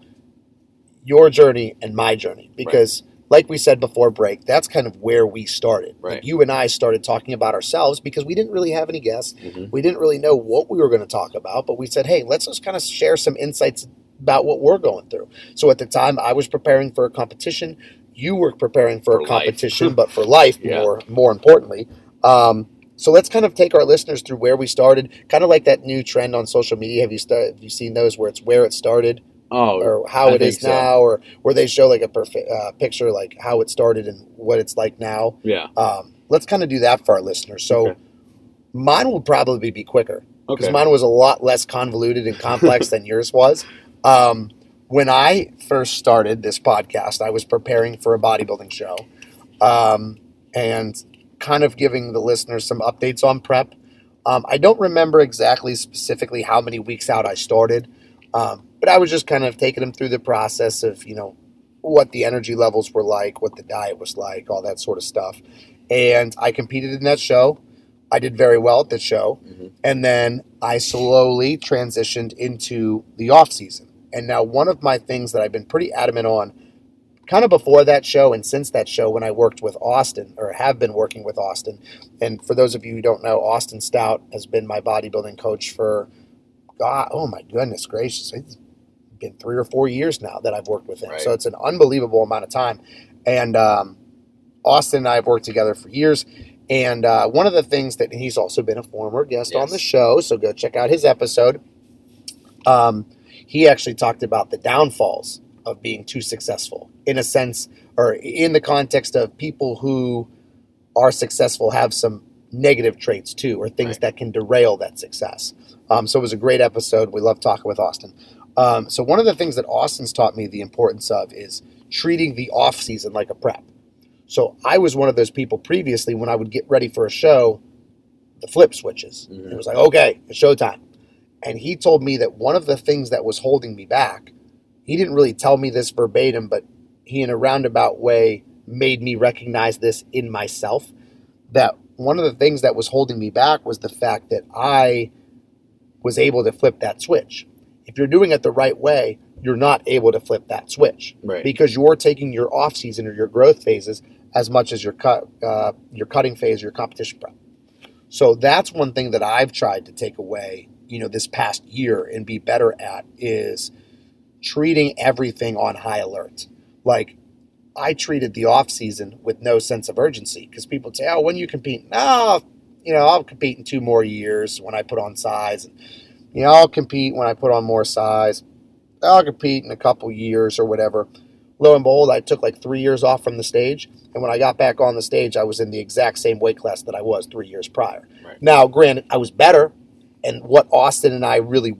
your journey and my journey because like we said before break, that's kind of where we started. Right. Like you and I started talking about ourselves because we didn't really have any guests. Mm-hmm. We didn't really know what we were going to talk about, but we said, hey, let's just kind of share some insights about what we're going through. So at the time, I was preparing for a competition. You were preparing for a competition, but for life, more importantly. So let's kind of take our listeners through where we started, kind of like that new trend on social media. Have you seen those where it's where it started? Or how it is now, or where they show like a perfect picture, like how it started and what it's like now. Yeah. Let's kind of do that for our listeners. So mine will probably be quicker because mine was a lot less convoluted and complex than yours was. When I first started this podcast, I was preparing for a bodybuilding show and kind of giving the listeners some updates on prep. I don't remember exactly specifically how many weeks out I started. But I was just kind of taking them through the process of, what the energy levels were like, what the diet was like, all that sort of stuff. And I competed in that show. I did very well at the show. Mm-hmm. And then I slowly transitioned into the off season. And now one of my things that I've been pretty adamant on kind of before that show and since that show when I worked with Austin, or have been working with Austin. And for those of you who don't know, Austin Stout has been my bodybuilding coach for, God, oh my goodness gracious, it's been 3 or 4 years now that I've worked with him. Right. So it's an unbelievable amount of time. And Austin and I have worked together for years. And one of the things that he's also been a former guest on the show, so go check out his episode. He actually talked about the downfalls of being too successful, in a sense, or in the context of people who are successful have some negative traits too, or things that can derail that success. So it was a great episode. We love talking with Austin. So one of the things that Austin's taught me the importance of is treating the off season like a prep. So I was one of those people previously, when I would get ready for a show, the flip switches. Mm-hmm. It was like, okay, it's showtime. And he told me that one of the things that was holding me back, he didn't really tell me this verbatim, but he in a roundabout way made me recognize this in myself, that one of the things that was holding me back was the fact that I was able to flip that switch. If you're doing it the right way, you're not able to flip that switch, right? Because you're taking your off season or your growth phases as much as your cutting phase, your competition prep. So that's one thing that I've tried to take away, this past year and be better at, is treating everything on high alert. Like, I treated the off season with no sense of urgency, because people say, "Oh, when you compete?" No, I'll compete in 2 more years when I put on size. And, I'll compete when I put on more size. I'll compete in a couple years or whatever. Lo and behold, I took like 3 years off from the stage. And when I got back on the stage, I was in the exact same weight class that I was 3 years prior. Right. Now, granted, I was better, and what Austin and I really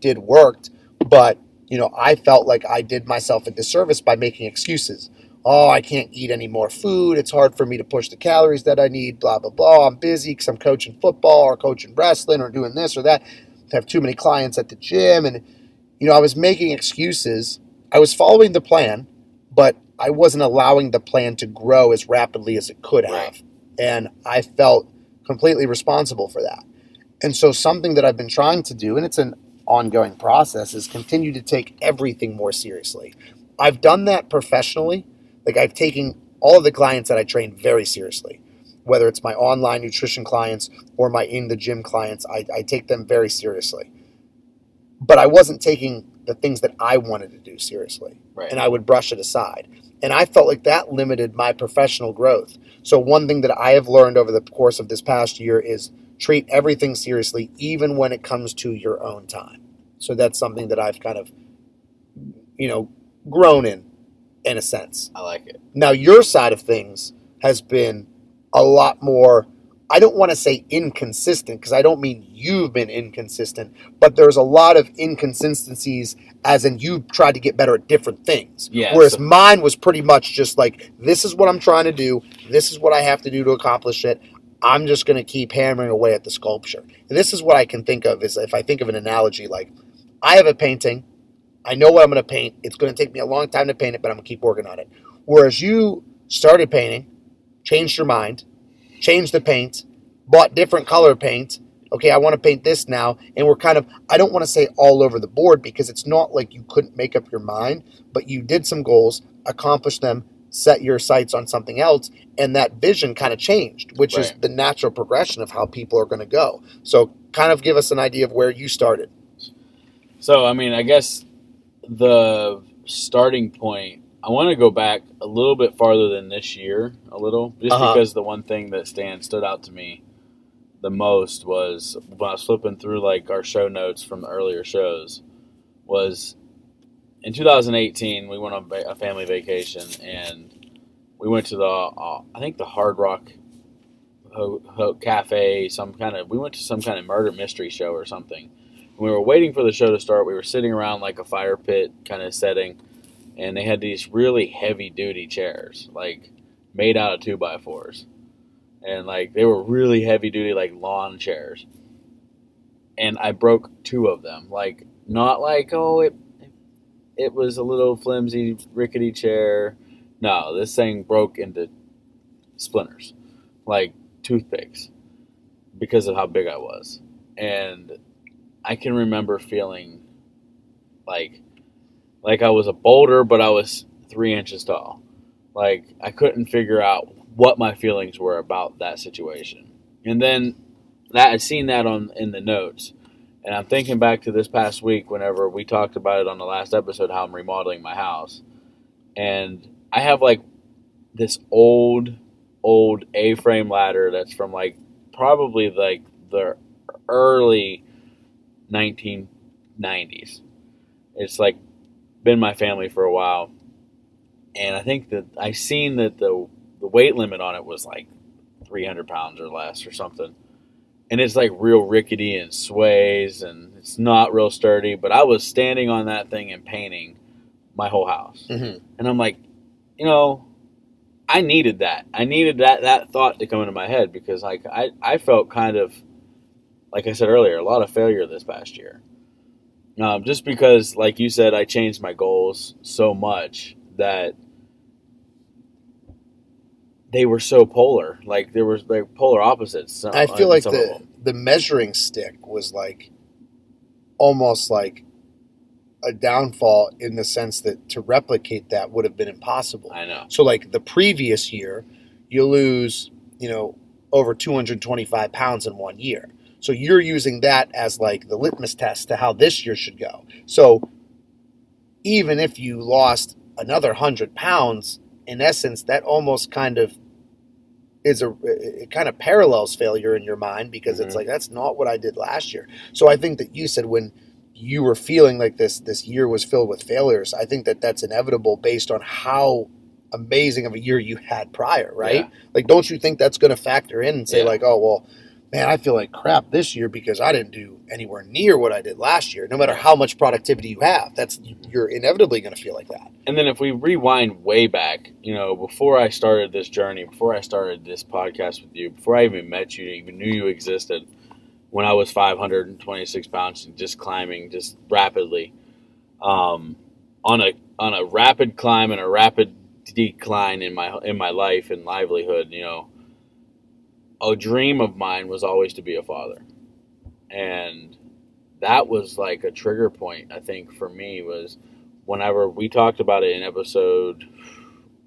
did worked. But, I felt like I did myself a disservice by making excuses. Oh, I can't eat any more food. It's hard for me to push the calories that I need, blah, blah, blah. I'm busy because I'm coaching football or coaching wrestling or doing this or that. I have too many clients at the gym. And, I was making excuses. I was following the plan, but I wasn't allowing the plan to grow as rapidly as it could have. Right. And I felt completely responsible for that. And so something that I've been trying to do, and it's an ongoing process, is continue to take everything more seriously. I've done that professionally. Like, I've taken all of the clients that I train very seriously, whether it's my online nutrition clients or my in the gym clients. I take them very seriously. But I wasn't taking the things that I wanted to do seriously. Right. And I would brush it aside. And I felt like that limited my professional growth. So one thing that I have learned over the course of this past year is treat everything seriously, even when it comes to your own time. So that's something that I've kind of, grown in a sense. I like it. Now, your side of things has been a lot more, I don't want to say inconsistent, because I don't mean you've been inconsistent, but there's a lot of inconsistencies, as in you've tried to get better at different things. Yeah, whereas mine was pretty much just like, this is what I'm trying to do. This is what I have to do to accomplish it. I'm just going to keep hammering away at the sculpture. And this is what I can think of, is if I think of an analogy, like, I have a painting. I know what I'm going to paint. It's going to take me a long time to paint it, but I'm going to keep working on it. Whereas you started painting, changed your mind, changed the paint, bought different color paint. Okay, I want to paint this now. And we're kind of, I don't want to say all over the board, because it's not like you couldn't make up your mind, but you did some goals, accomplished them, set your sights on something else, and that vision kind of changed, which is the natural progression of how people are going to go. So kind of give us an idea of where you started. So, I guess the starting point, I want to go back a little bit farther than this year, just because the one thing that stood out to me the most was when I was flipping through like our show notes from the earlier shows, was in 2018 we went on a family vacation, and we went to the Hard Rock Cafe, we went to some kind of murder mystery show or something. When we were waiting for the show to start, we were sitting around like a fire pit kind of setting, and they had these really heavy duty chairs, like made out of 2x4s. And like they were really heavy duty, like lawn chairs. And I broke 2 of them. Like, not like, it was a little flimsy, rickety chair. No, this thing broke into splinters, like toothpicks. because of how big I was. And I can remember feeling like I was a boulder, but I was 3 inches tall. Like I couldn't figure out what my feelings were about that situation. And then I'd seen that in the notes, and I'm thinking back to this past week whenever we talked about it on the last episode, how I'm remodeling my house, and I have like this old A-frame ladder that's from like probably like the early 1990s. It's like been my family for a while, and I think that I seen that the weight limit on it was like 300 pounds or less or something. And it's like real rickety and sways and it's not real sturdy. But I was standing on that thing and painting my whole house. Mm-hmm. And I'm like, I needed that. I needed that thought to come into my head because like I felt kind of, like I said earlier, a lot of failure this past year. Just because, like you said, I changed my goals so much that they were so polar. Like there was like polar opposites. I feel like the measuring stick was like almost like a downfall in the sense that to replicate that would have been impossible. I know. So like the previous year, you lose, over 225 pounds in 1 year. So you're using that as like the litmus test to how this year should go. So even if you lost another 100 pounds, in essence, that almost kind of it kind of parallels failure in your mind because it's like, that's not what I did last year. So I think that you said when you were feeling like this year was filled with failures, I think that that's inevitable based on how amazing of a year you had prior, right? Yeah. Like, don't you think that's going to factor in and say like, oh, well, man, I feel like crap this year because I didn't do anywhere near what I did last year. No matter how much productivity you have, you're inevitably going to feel like that. And then if we rewind way back, before I started this journey, before I started this podcast with you, before I even met you, even knew you existed, when I was 526 pounds and just climbing just rapidly, on a rapid climb and a rapid decline in my life and livelihood, a dream of mine was always to be a father. And that was like a trigger point, I think, for me, was whenever we talked about it in episode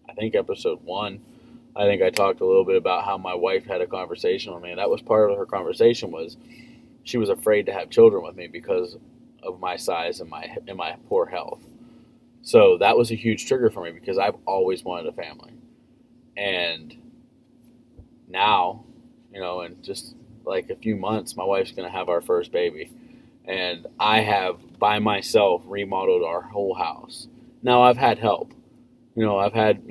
1. I think I talked a little bit about how my wife had a conversation with me. And that was part of her conversation was she was afraid to have children with me because of my size and my poor health. So that was a huge trigger for me because I've always wanted a family. And now, in just like a few months, my wife's going to have our first baby. And I have, by myself, remodeled our whole house. Now, I've had help. I've had,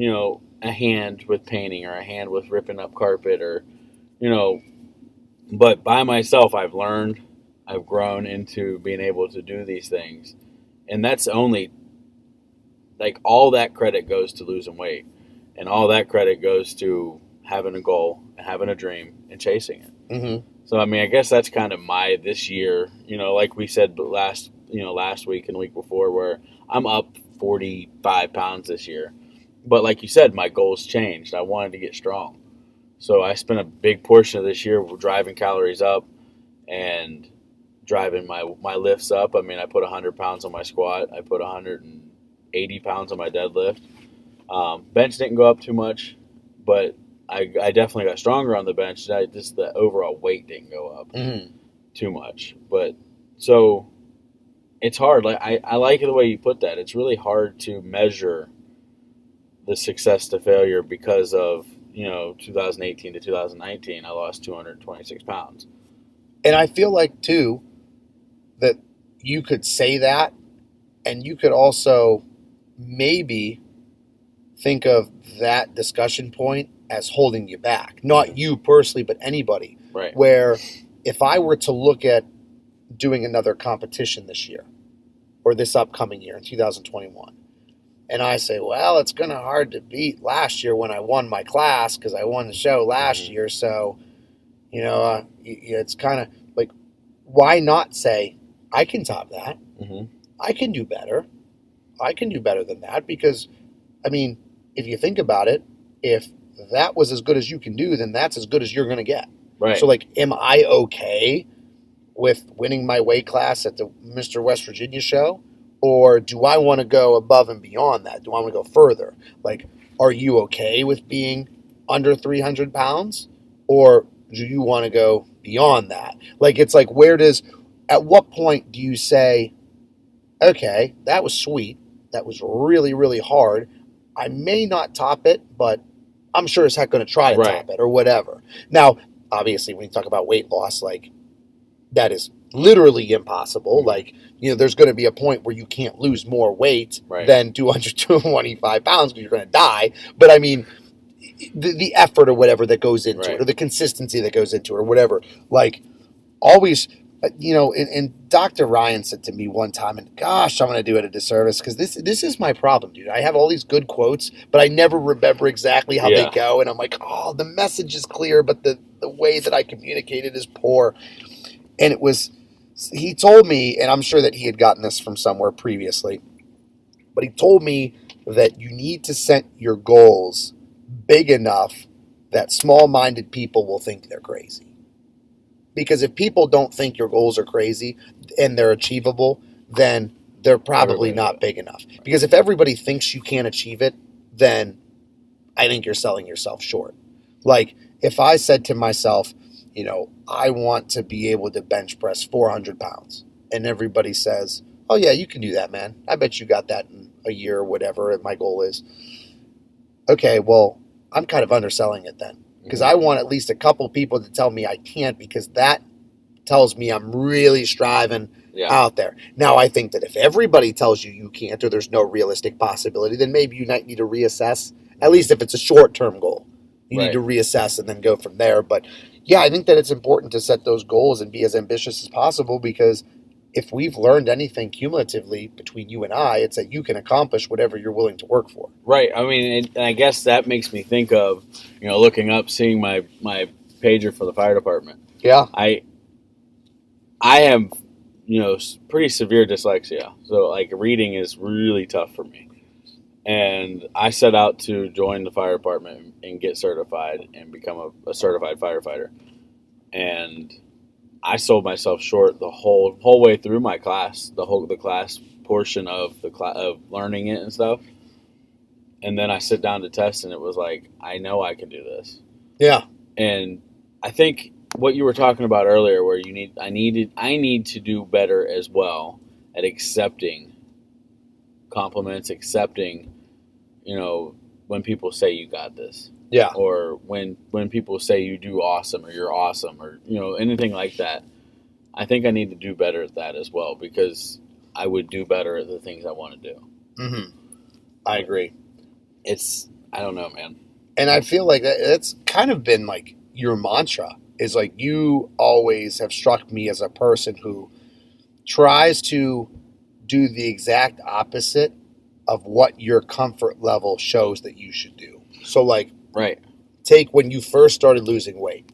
a hand with painting or a hand with ripping up carpet or, but by myself, I've learned, I've grown into being able to do these things. And that's only, like, all that credit goes to losing weight. And all that credit goes to having a goal and having a dream and chasing it. Mm-hmm. So, I mean, I guess that's kind of this year, like we said last week and the week before, where I'm up 45 pounds this year. But like you said, my goals changed. I wanted to get strong. So I spent a big portion of this year driving calories up and driving my lifts up. I mean, I put 100 pounds on my squat. I put 180 pounds on my deadlift. Bench didn't go up too much, but I definitely got stronger on the bench. Just the overall weight didn't go up too much. But so it's hard. Like I like the way you put that. It's really hard to measure the success to failure because of 2018 to 2019. I lost 226 pounds. And I feel like too that you could say that, and you could also maybe think of that discussion point as holding you back. Not you personally, but anybody. Right. Where if I were to look at doing another competition this year or this upcoming year in 2021, and I say, well, it's kind of hard to beat last year when I won my class because I won the show last year. So, it's kind of like, why not say, I can top that. Mm-hmm. I can do better. I can do better than that because, I mean, if you think about it, if that was as good as you can do, then that's as good as you're going to get. Right. So, like, am I okay with winning my weight class at the Mr. West Virginia show? Or do I want to go above and beyond that? Do I want to go further? Like, are you okay with being under 300 pounds? Or do you want to go beyond that? Like, it's like, at what point do you say, okay, that was sweet. That was really, really hard. I may not top it, but I'm sure as heck going to try to top it or whatever. Now, obviously, when you talk about weight loss, like, that is literally impossible. Mm-hmm. Like, there's going to be a point where you can't lose more weight than 225 pounds because you're going to die. But I mean, the effort or whatever that goes into it, or the consistency that goes into it, or whatever, like, always, and Dr. Ryan said to me one time, and gosh, I'm going to do it a disservice because this is my problem, dude. I have all these good quotes, but I never remember exactly how they go. And I'm like, oh, the message is clear, but the way that I communicate it is poor. And he told me, and I'm sure that he had gotten this from somewhere previously, but he told me that you need to set your goals big enough that small-minded people will think they're crazy. Because if people don't think your goals are crazy and they're achievable, then they're probably not big enough. Because if everybody thinks you can't achieve it, then I think you're selling yourself short. Like, if I said to myself, I want to be able to bench press 400 pounds, and everybody says, oh yeah, you can do that, man. I bet you got that in a year or whatever my goal is. Okay, well, I'm kind of underselling it then. Because I want at least a couple people to tell me I can't, because that tells me I'm really striving out there. Now, I think that if everybody tells you can't, or there's no realistic possibility, then maybe you might need to reassess, at least if it's a short-term goal. You need to reassess and then go from there. But, yeah, I think that it's important to set those goals and be as ambitious as possible, because if we've learned anything cumulatively between you and I, it's that you can accomplish whatever you're willing to work for. Right. I mean, and I guess that makes me think of, looking up, seeing my pager for the fire department. Yeah. I have, pretty severe dyslexia. So, like, reading is really tough for me. And I set out to join the fire department and get certified and become a certified firefighter. And I sold myself short the whole way through my class, the class portion of of learning it and stuff. And then I sit down to test, and it was like, I know I can do this. Yeah. And I think what you were talking about earlier, where I need to do better as well at accepting compliments, accepting, when people say you got this. Yeah. Or when people say you do awesome, or you're awesome, or, anything like that. I think I need to do better at that as well, because I would do better at the things I want to do. Mm-hmm. I agree. I don't know, man. And I feel like that's kind of been like your mantra, is like, you always have struck me as a person who tries to do the exact opposite of what your comfort level shows that you should do. So, like, take when you first started losing weight.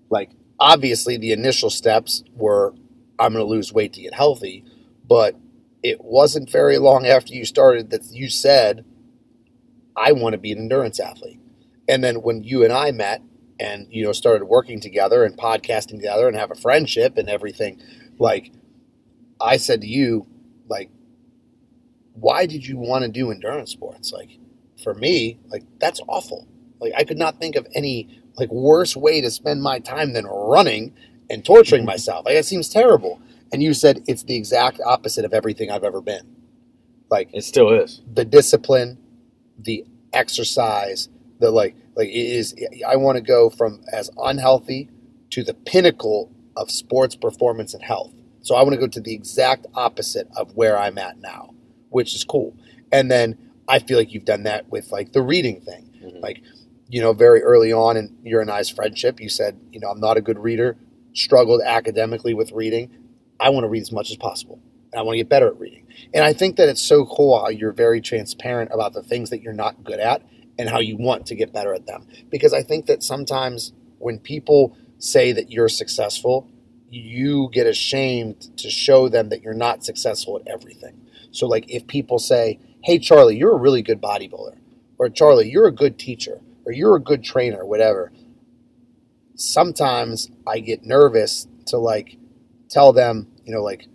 Like, obviously the initial steps were, I'm going to lose weight to get healthy, but it wasn't very long after you started that you said, I want to be an endurance athlete. And then when you and I met and, started working together and podcasting together and have a friendship and everything, like, I said to you, like, why did you want to do endurance sports? Like, for me, like, that's awful. Like, I could not think of any, like, worse way to spend my time than running and torturing myself. Like, it seems terrible. And you said it's the exact opposite of everything I've ever been. Like, it still is. The discipline, the exercise, it is. I want to go from as unhealthy to the pinnacle of sports performance and health. So I want to go to the exact opposite of where I'm at now, which is cool. And then I feel like you've done that with, like, the reading thing. Mm-hmm. Like, very early on in your and I's friendship, you said, I'm not a good reader, struggled academically with reading. I want to read as much as possible, and I want to get better at reading. And I think that it's so cool how you're very transparent about the things that you're not good at and how you want to get better at them. Because I think that sometimes when people say that you're successful, you get ashamed to show them that you're not successful at everything. So, like, if people say, hey, Charlie, you're a really good bodybuilder, or Charlie, you're a good teacher, or you're a good trainer, or whatever, sometimes I get nervous to like tell them, like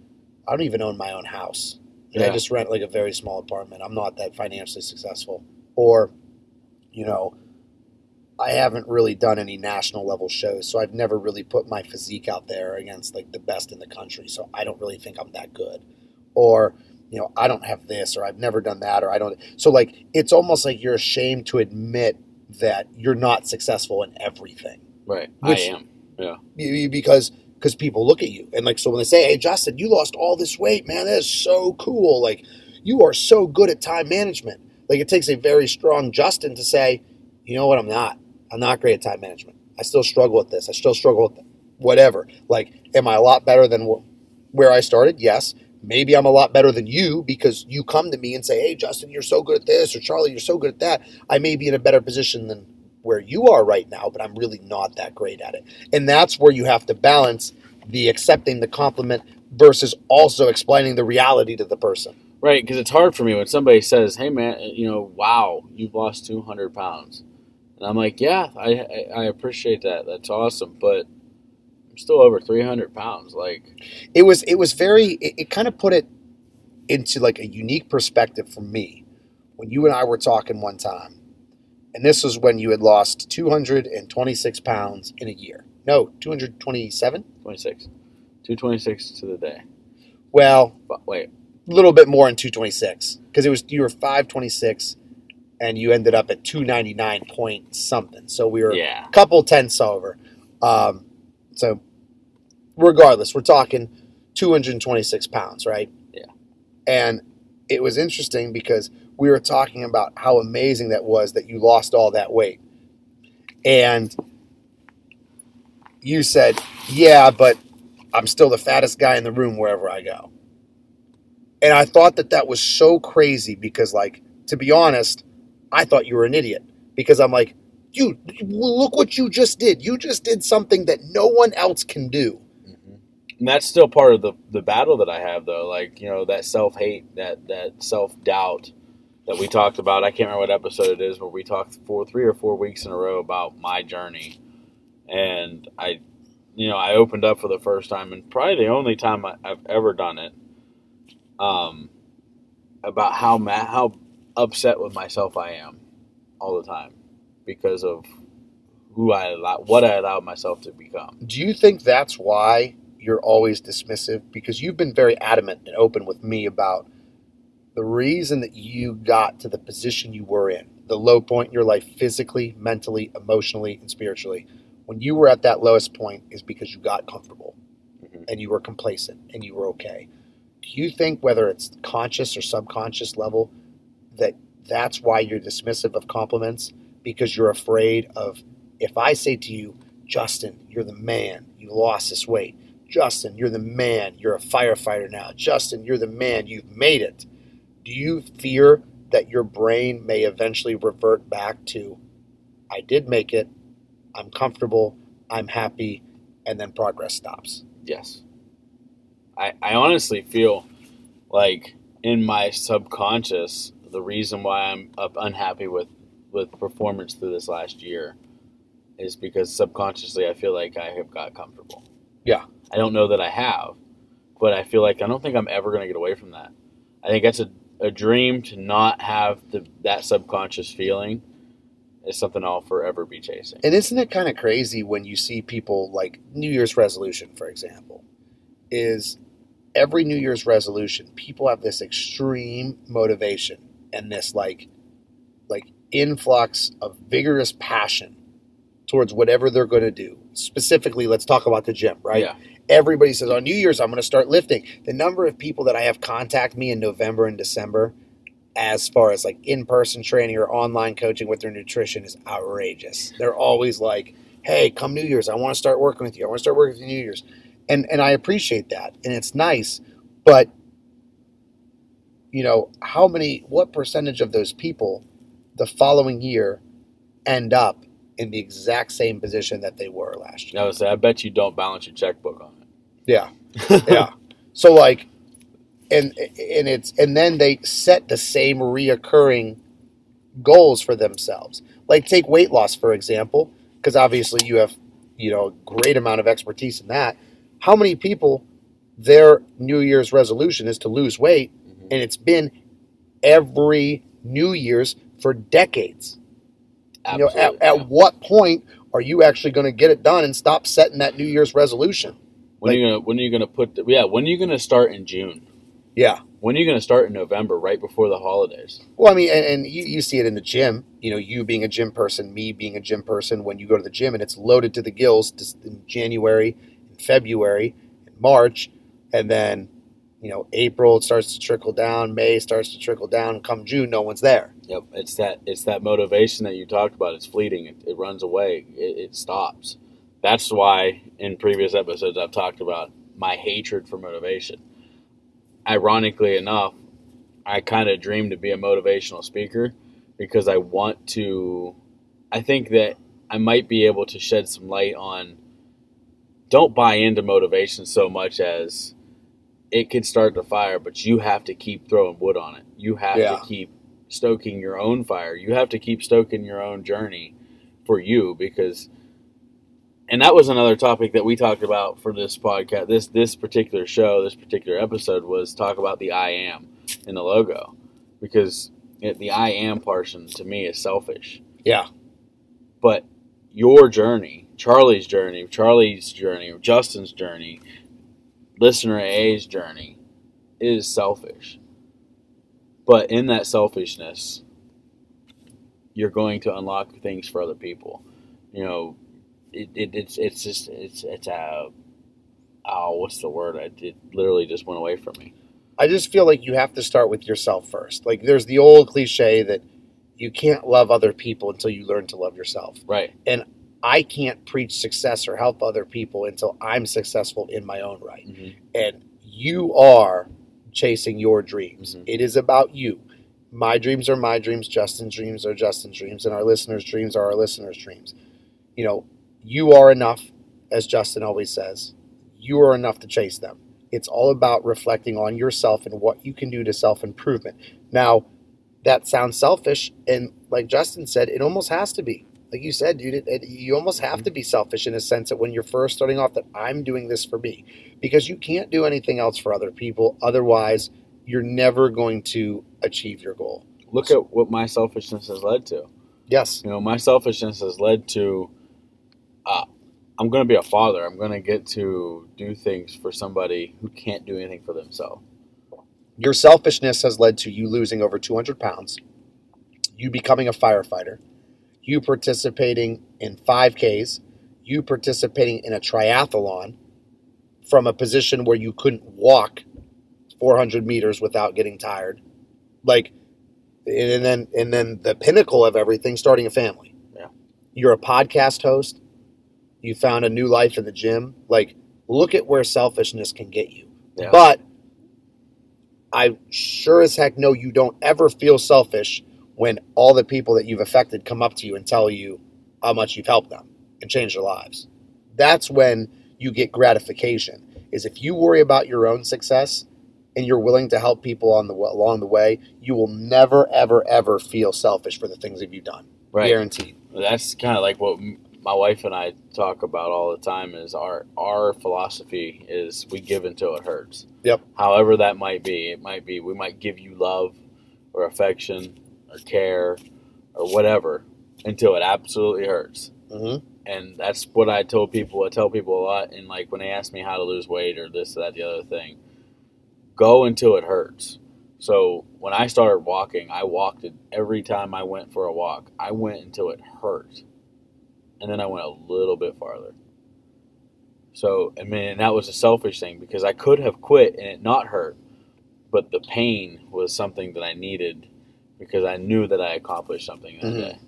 I don't even own my own house. Like, I just rent like a very small apartment. I'm not that financially successful. Or, I haven't really done any national level shows, so I've never really put my physique out there against like the best in the country. So I don't really think I'm that good. Or, I don't have this, or I've never done that, or I don't. So like, it's almost like you're ashamed to admit that you're not successful in everything. Right. I am. Yeah. Because people look at you, and like, so when they say, "Hey, Justin, you lost all this weight, man. That is so cool. Like, you are so good at time management." Like, it takes a very strong Justin to say, "You know what? I'm not. I'm not great at time management. I still struggle with this. I still struggle with whatever. Like, am I a lot better than where I started? Yes. Maybe I'm a lot better than you because you come to me and say, 'Hey, Justin, you're so good at this,' or 'Charlie, you're so good at that.' I may be in a better position than where you are right now, but I'm really not that great at it." And that's where you have to balance the accepting the compliment versus also explaining the reality to the person. Right, because it's hard for me when somebody says, "Hey, man, wow, you've lost 200 pounds." And I'm like, "Yeah, I appreciate that. That's awesome, but I'm still over 300 pounds." Like, it was very, it kind of put it into like a unique perspective for me when you and I were talking one time. And this was when you had lost 226 pounds in a year. No, 227? 26. 226 to the day. Well, but wait. A little bit more in 226 because you were 526 and you ended up at 299 point something. So we were a couple tenths over. So regardless, we're talking 226 pounds, right? Yeah. And it was interesting because we were talking about how amazing that was that you lost all that weight. And you said, "Yeah, but I'm still the fattest guy in the room wherever I go." And I thought that was so crazy because, like, to be honest, I thought you were an idiot because I'm like, dude, look what you just did. You just did something that no one else can do. Mm-hmm. And that's still part of the battle that I have, though. Like, that self-hate, that self-doubt that we talked about. I can't remember what episode it is, but we talked for 3 or 4 weeks in a row about my journey. And I opened up for the first time, and probably the only time I've ever done it, about how upset with myself I am all the time because of what I allowed myself to become. Do you think that's why you're always dismissive? Because you've been very adamant and open with me about the reason that you got to the position you were in, the low point in your life, physically, mentally, emotionally, and spiritually. When you were at that lowest point is because you got comfortable and you were complacent and you were okay. Do you think, whether it's conscious or subconscious level, that that's why you're dismissive of compliments? Because you're afraid of, if I say to you, "Justin, you're the man, you lost this weight. Justin, you're the man, you're a firefighter now. Justin, you're the man, you've made it." Do you fear that your brain may eventually revert back to, "I did make it, I'm comfortable, I'm happy," and then progress stops? Yes. I honestly feel like in my subconscious, the reason why I'm unhappy with performance through this last year is because subconsciously I feel like I have got comfortable. Yeah. I don't know that I have, but I feel like I don't think I'm ever going to get away from that. I think that's a dream to not have that subconscious feeling. Is something I'll forever be chasing. And isn't it kind of crazy when you see people, like New Year's resolution, for example, is every New Year's resolution, people have this extreme motivation and this like influx of vigorous passion towards whatever they're going to do. Specifically, let's talk about the gym, right? Yeah. Everybody says, on New Year's, I'm going to start lifting. The number of people that I have contact me in November and December as far as like in-person training or online coaching with their nutrition is outrageous. They're always like, "Hey, come New Year's, I want to start working with you. I want to start working with you New Year's." And I appreciate that. And it's nice. But, what percentage of those people the following year end up in the exact same position that they were last year? I bet you don't balance your checkbook on it. Yeah. Yeah. So like, and then they set the same reoccurring goals for themselves. Like, take weight loss, for example, because obviously you have a great amount of expertise in that. How many people, their New Year's resolution is to lose weight, and it's been every New Year's for decades. Absolutely, at what point are you actually going to get it done and stop setting that New Year's resolution? When are you gonna start in June? Yeah. When are you gonna start in November, right before the holidays? Well, I mean, and you see it in the gym. You being a gym person, me being a gym person. When you go to the gym and it's loaded to the gills in January, in February, in March, and then April it starts to trickle down, May starts to trickle down, and come June, no one's there. Yep, it's that motivation that you talked about. It's fleeting. It runs away. It stops. That's why in previous episodes I've talked about my hatred for motivation. Ironically enough, I kind of dream to be a motivational speaker because I think that I might be able to shed some light on, don't buy into motivation so much as it could start the fire, but you have to keep throwing wood on it. You have to keep stoking your own fire. You have to keep stoking your own journey for you, because, and that was another topic that we talked about for this podcast, this particular show, this particular episode, was talk about the I am in the logo, because the I am portion to me is selfish. Yeah. But your journey, Charlie's journey, Justin's journey, Listener A's journey is selfish. But in that selfishness, you're going to unlock things for other people. It's what's the word? It literally just went away from me. I just feel like you have to start with yourself first. Like, there's the old cliche that you can't love other people until you learn to love yourself. Right. And I can't preach success or help other people until I'm successful in my own right. Mm-hmm. And you are chasing your dreams. Mm-hmm. It is about you. My dreams are my dreams. Justin's dreams are Justin's dreams. And our listeners' dreams are our listeners' dreams. You are enough, as Justin always says. You are enough to chase them. It's all about reflecting on yourself and what you can do to self-improvement. Now, that sounds selfish. And like Justin said, it almost has to be. Like you said, dude, you almost have to be selfish in a sense that when you're first starting off, that I'm doing this for me, because you can't do anything else for other people. Otherwise, you're never going to achieve your goal. Look at what my selfishness has led to. Yes. My selfishness has led to, I'm going to be a father. I'm going to get to do things for somebody who can't do anything for themselves. Your selfishness has led to you losing over 200 pounds, you becoming a firefighter, you participating in 5Ks, you participating in a triathlon from a position where you couldn't walk 400 meters without getting tired. And then the pinnacle of everything, starting a family. Yeah. You're a podcast host. You found a new life in the gym. Look at where selfishness can get you. Yeah. But I sure as heck know you don't ever feel selfish when all the people that you've affected come up to you and tell you how much you've helped them and changed their lives. That's when you get gratification, is if you worry about your own success and you're willing to help people along the way, you will never, ever, ever feel selfish for the things that you've done. Right. Guaranteed. That's kind of like what my wife and I talk about all the time, is our philosophy is we give until it hurts. Yep. However that might be. It might be we might give you love or affection or care or whatever until it absolutely hurts. Mm-hmm. And that's what I tell people. I tell people a lot, and when they ask me how to lose weight or this, that, the other thing, go until it hurts. So when I started walking, I walked it every time I went for a walk. I went until it hurt. And then I went a little bit farther. So, that was a selfish thing, because I could have quit and it not hurt, but the pain was something that I needed because I knew that I accomplished something that day.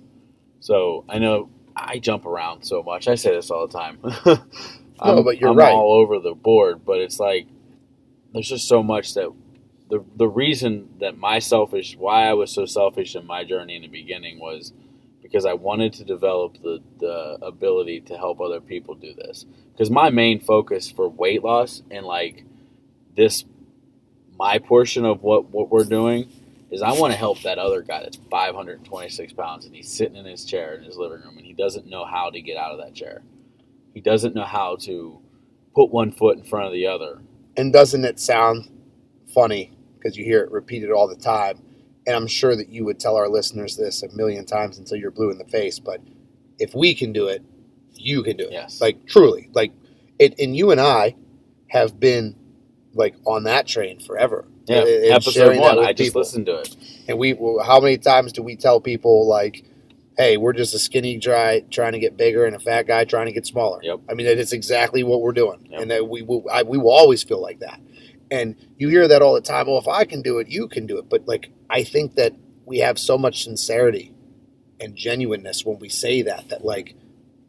So I know I jump around so much. I say this all the time. But you're I'm right. all over the board, but it's there's just so much that the reason that why I was so selfish in my journey in the beginning was because I wanted to develop the ability to help other people do this. Because my main focus for weight loss and my portion of what we're doing is I want to help that other guy that's 526 pounds and he's sitting in his chair in his living room and he doesn't know how to get out of that chair. he doesn't know how to put one foot in front of the other. And doesn't it sound funny because you hear it repeated all the time? And I'm sure that you would tell our listeners this a million times until you're blue in the face. But if we can do it, you can do it. Yes. Like, truly. Like, and you and I have been, like, on that train forever. Yeah, episode 1, I just listened to it. And how many times do we tell people, like, hey, we're just a skinny guy trying to get bigger and a fat guy trying to get smaller. Yep. I mean, it's exactly what we're doing. Yep. And that we will always feel like that. And you hear that all the time. Well, if I can do it, you can do it. But, like, I think that we have so much sincerity and genuineness when we say that, like,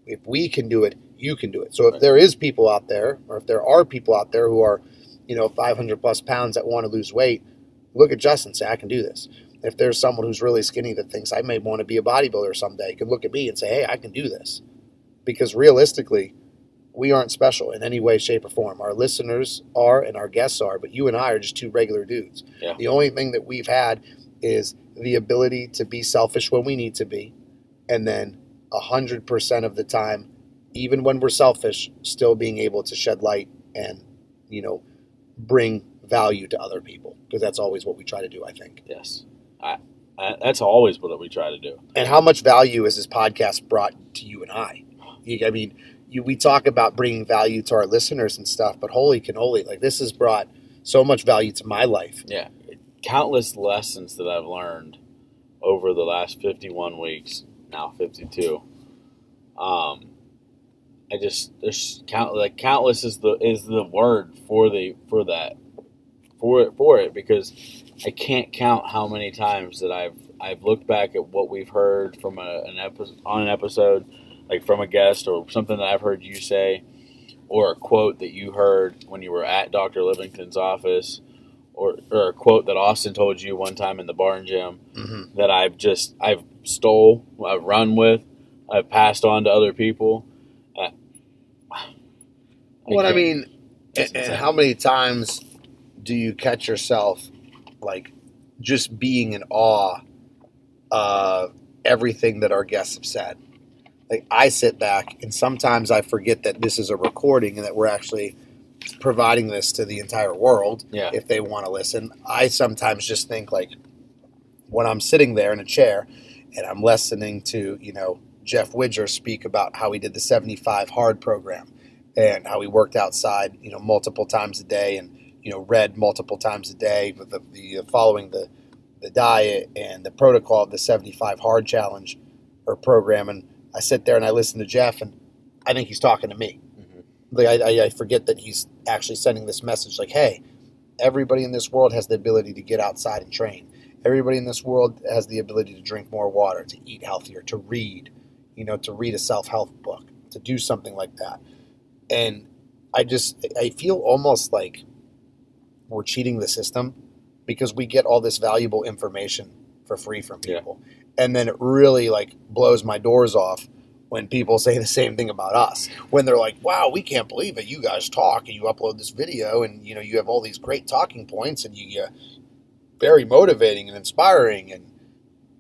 if we can do it, you can do it. So if there is people out there, or if there are people out there who are, 500 plus pounds that want to lose weight, look at Justin and say, I can do this. If there's someone who's really skinny that thinks I may want to be a bodybuilder someday, can look at me and say, hey, I can do this. Because realistically, we aren't special in any way, shape, or form. Our listeners are and our guests are, but you and I are just two regular dudes. Yeah. The only thing that we've had is the ability to be selfish when we need to be, and then 100% of the time, even when we're selfish, still being able to shed light and, bring value to other people. Because that's always what we try to do, I think. Yes. That's always what we try to do. And how much value has this podcast brought to you and I? We talk about bringing value to our listeners and stuff, but holy cannoli, like, this has brought so much value to my life. Yeah. Countless lessons that I've learned over the last 51 weeks, now 52. Countless is the word for it, because I can't count how many times that I've looked back at what we've heard from an episode, like from a guest or something that I've heard you say, or a quote that you heard when you were at Dr. Livington's office, or a quote that Austin told you one time in the barn gym, mm-hmm. that I've stole, I've run with, I've passed on to other people. And how many times do you catch yourself, like, just being in awe of everything that our guests have said? Like, I sit back and sometimes I forget that this is a recording and that we're actually providing this to the entire world. Yeah. If they want to listen. I sometimes just think, like, when I'm sitting there in a chair and I'm listening to, Jeff Widger speak about how he did the 75 hard program and how he worked outside, multiple times a day and, read multiple times a day with the following the diet and the protocol of the 75 hard challenge or program. And I sit there and I listen to Jeff, and I think he's talking to me. Mm-hmm. Like, I forget that he's actually sending this message like, hey, everybody in this world has the ability to get outside and train. Everybody in this world has the ability to drink more water, to eat healthier, to read, to read a self-help book, to do something like that. And I feel almost like we're cheating the system because we get all this valuable information for free from people. Yeah. And then it really, like, blows my doors off when people say the same thing about us. When they're like, wow, we can't believe it. You guys talk and you upload this video and, you have all these great talking points and you very motivating and inspiring. And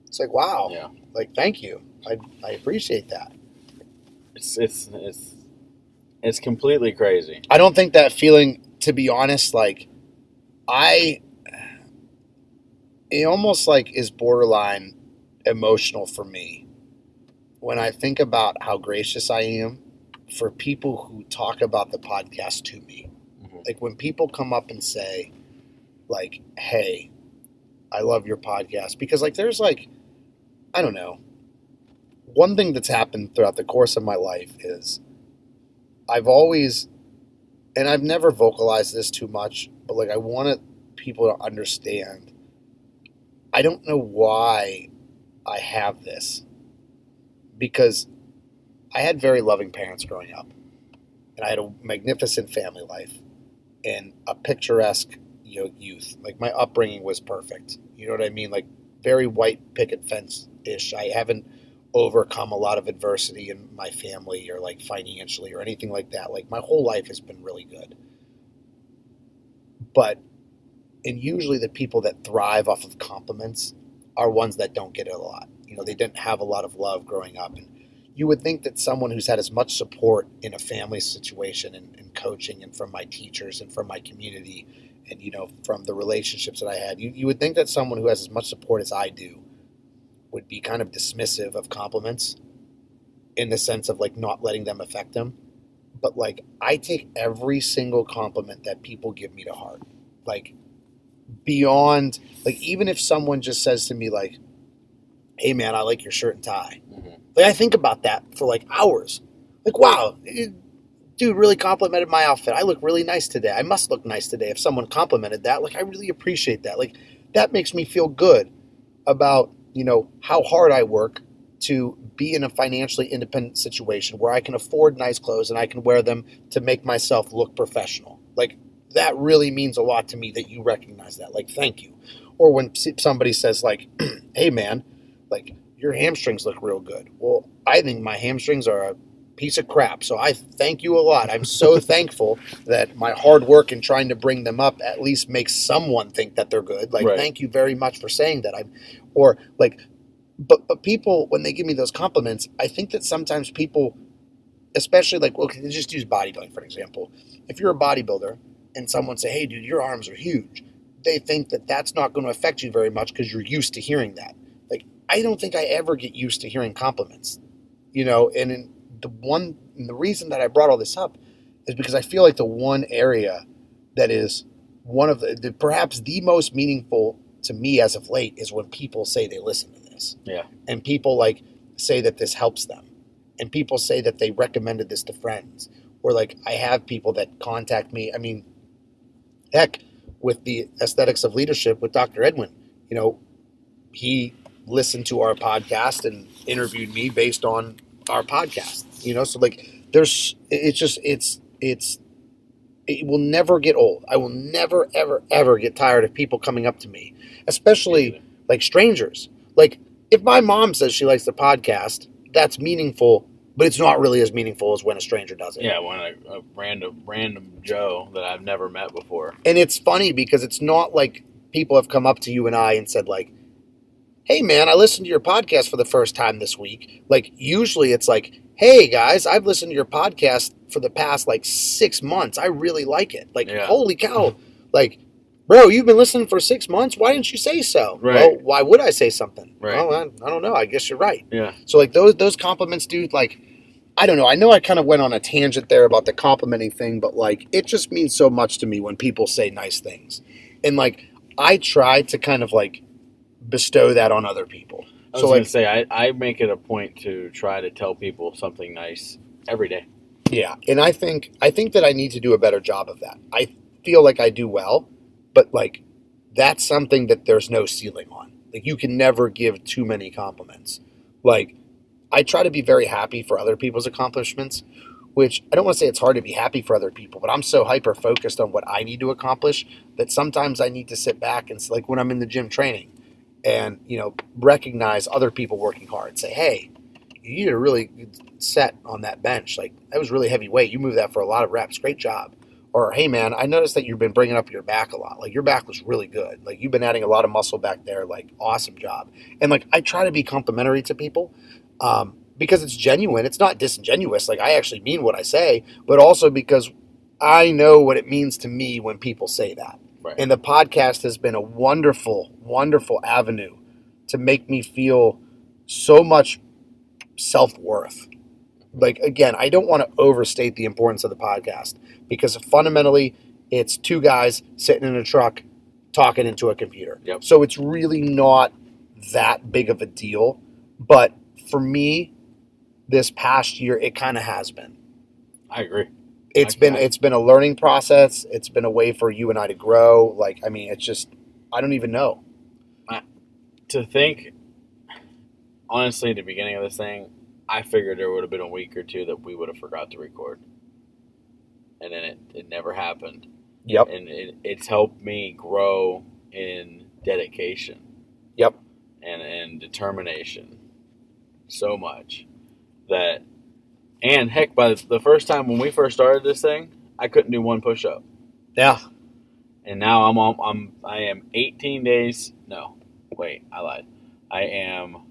it's like, wow, yeah. Like, thank you. I appreciate that. It's completely crazy. I don't think that feeling, to be honest, like, it almost, like, is borderline emotional for me when I think about how gracious I am for people who talk about the podcast to me. Mm-hmm. Like, when people come up and say, like, hey, I love your podcast. Because, like, there's, like, I don't know. One thing that's happened throughout the course of my life is I've always, and I've never vocalized this too much, but, like, I wanted people to understand. I don't know why I have this, because I had very loving parents growing up, and I had a magnificent family life and a picturesque, youth. Like, my upbringing was perfect. You know what I mean? Like, very white picket fence-ish. I haven't overcome a lot of adversity in my family or, like, financially or anything like that. Like, my whole life has been really good. And usually the people that thrive off of compliments are ones that don't get it a lot. They didn't have a lot of love growing up. And, you would think that someone who's had as much support in a family situation and coaching and from my teachers and from my community and, from the relationships that I had, you would think that someone who has as much support as I do would be kind of dismissive of compliments in the sense of like not letting them affect them. But like, I take every single compliment that people give me to heart. Like, beyond, like, even if someone just says to me like, hey man, I like your shirt and tie. Mm-hmm. Like, I think about that for like hours. Like, wow, dude really complimented my outfit. I look really nice today. I must look nice today. If someone complimented that, like, I really appreciate that. Like, that makes me feel good about, how hard I work to be in a financially independent situation where I can afford nice clothes and I can wear them to make myself look professional. Like, that really means a lot to me that you recognize that. Like, thank you. Or when somebody says like, hey man, like, your hamstrings look real good. Well, I think my hamstrings are a piece of crap. So I thank you a lot. I'm so thankful that my hard work in trying to bring them up at least makes someone think that they're good. Like, right. Thank you very much for saying that. But people, when they give me those compliments, I think that sometimes people, especially like, well, just use bodybuilding for an example. If you're a bodybuilder and someone say, hey dude, your arms are huge, they think that that's not going to affect you very much because you're used to hearing that. Like, I don't think I ever get used to hearing compliments, and the reason that I brought all this up is because I feel like the one area that is one of the perhaps the most meaningful to me as of late is when people say they listen to this. Yeah. And people like say that this helps them. And people say that they recommended this to friends. Or like, I have people that contact me. I mean, heck, with the Aesthetics of Leadership with Dr. Edwin, he listened to our podcast and interviewed me based on our podcast, so like it will never get old. I will never, ever, ever get tired of people coming up to me, especially like strangers. Like, if my mom says she likes the podcast, that's meaningful, but it's not really as meaningful as when a stranger does it. Yeah, when a random Joe that I've never met before. And it's funny because it's not like people have come up to you and I and said like, hey man, I listened to your podcast for the first time this week. Like, usually it's like, hey guys, I've listened to your podcast for the past like 6 months. I really like it. Like, yeah. Holy cow. Like, bro, you've been listening for 6 months? Why didn't you say so? Right. Well, why would I say something? Right. Well, I don't know. I guess you're right. Yeah. So like those compliments, dude, like, I don't know. I know I kind of went on a tangent there about the complimenting thing, but like, it just means so much to me when people say nice things. And like, I try to kind of like bestow that on other people. I was going to say, I make it a point to try to tell people something nice every day. Yeah, and I think that I need to do a better job of that. I feel like I do well, but like, that's something that there's no ceiling on. Like, you can never give too many compliments. Like, I try to be very happy for other people's accomplishments, which I don't want to say it's hard to be happy for other people, but I'm so hyper focused on what I need to accomplish that sometimes I need to sit back and, like, when I'm in the gym training and, recognize other people working hard, say, hey, you did a really good set on that bench. Like, that was really heavy weight. You moved that for a lot of reps. Great job. Or, hey, man, I noticed that you've been bringing up your back a lot. Like, your back was really good. Like, you've been adding a lot of muscle back there. Like, awesome job. And, like, I try to be complimentary to people because it's genuine. It's not disingenuous. Like, I actually mean what I say, but also because I know what it means to me when people say that. Right. And the podcast has been a wonderful, wonderful avenue to make me feel so much self-worth. Like, again, I don't want to overstate the importance of the podcast because fundamentally it's two guys sitting in a truck talking into a computer. Yep. So it's really not that big of a deal. But for me, this past year, it kind of has been. I agree. It's been a learning process. It's been a way for you and I to grow. Like, I mean, it's just, I don't even know. To think, honestly, at the beginning of this thing, I figured there would have been a week or two that we would have forgot to record. And then it never happened. Yep. And it's helped me grow in dedication. Yep. And determination so much that, and heck, by the first time when we first started this thing, I couldn't do one push-up. Yeah. And now I am 18 days. No, wait, I lied. I am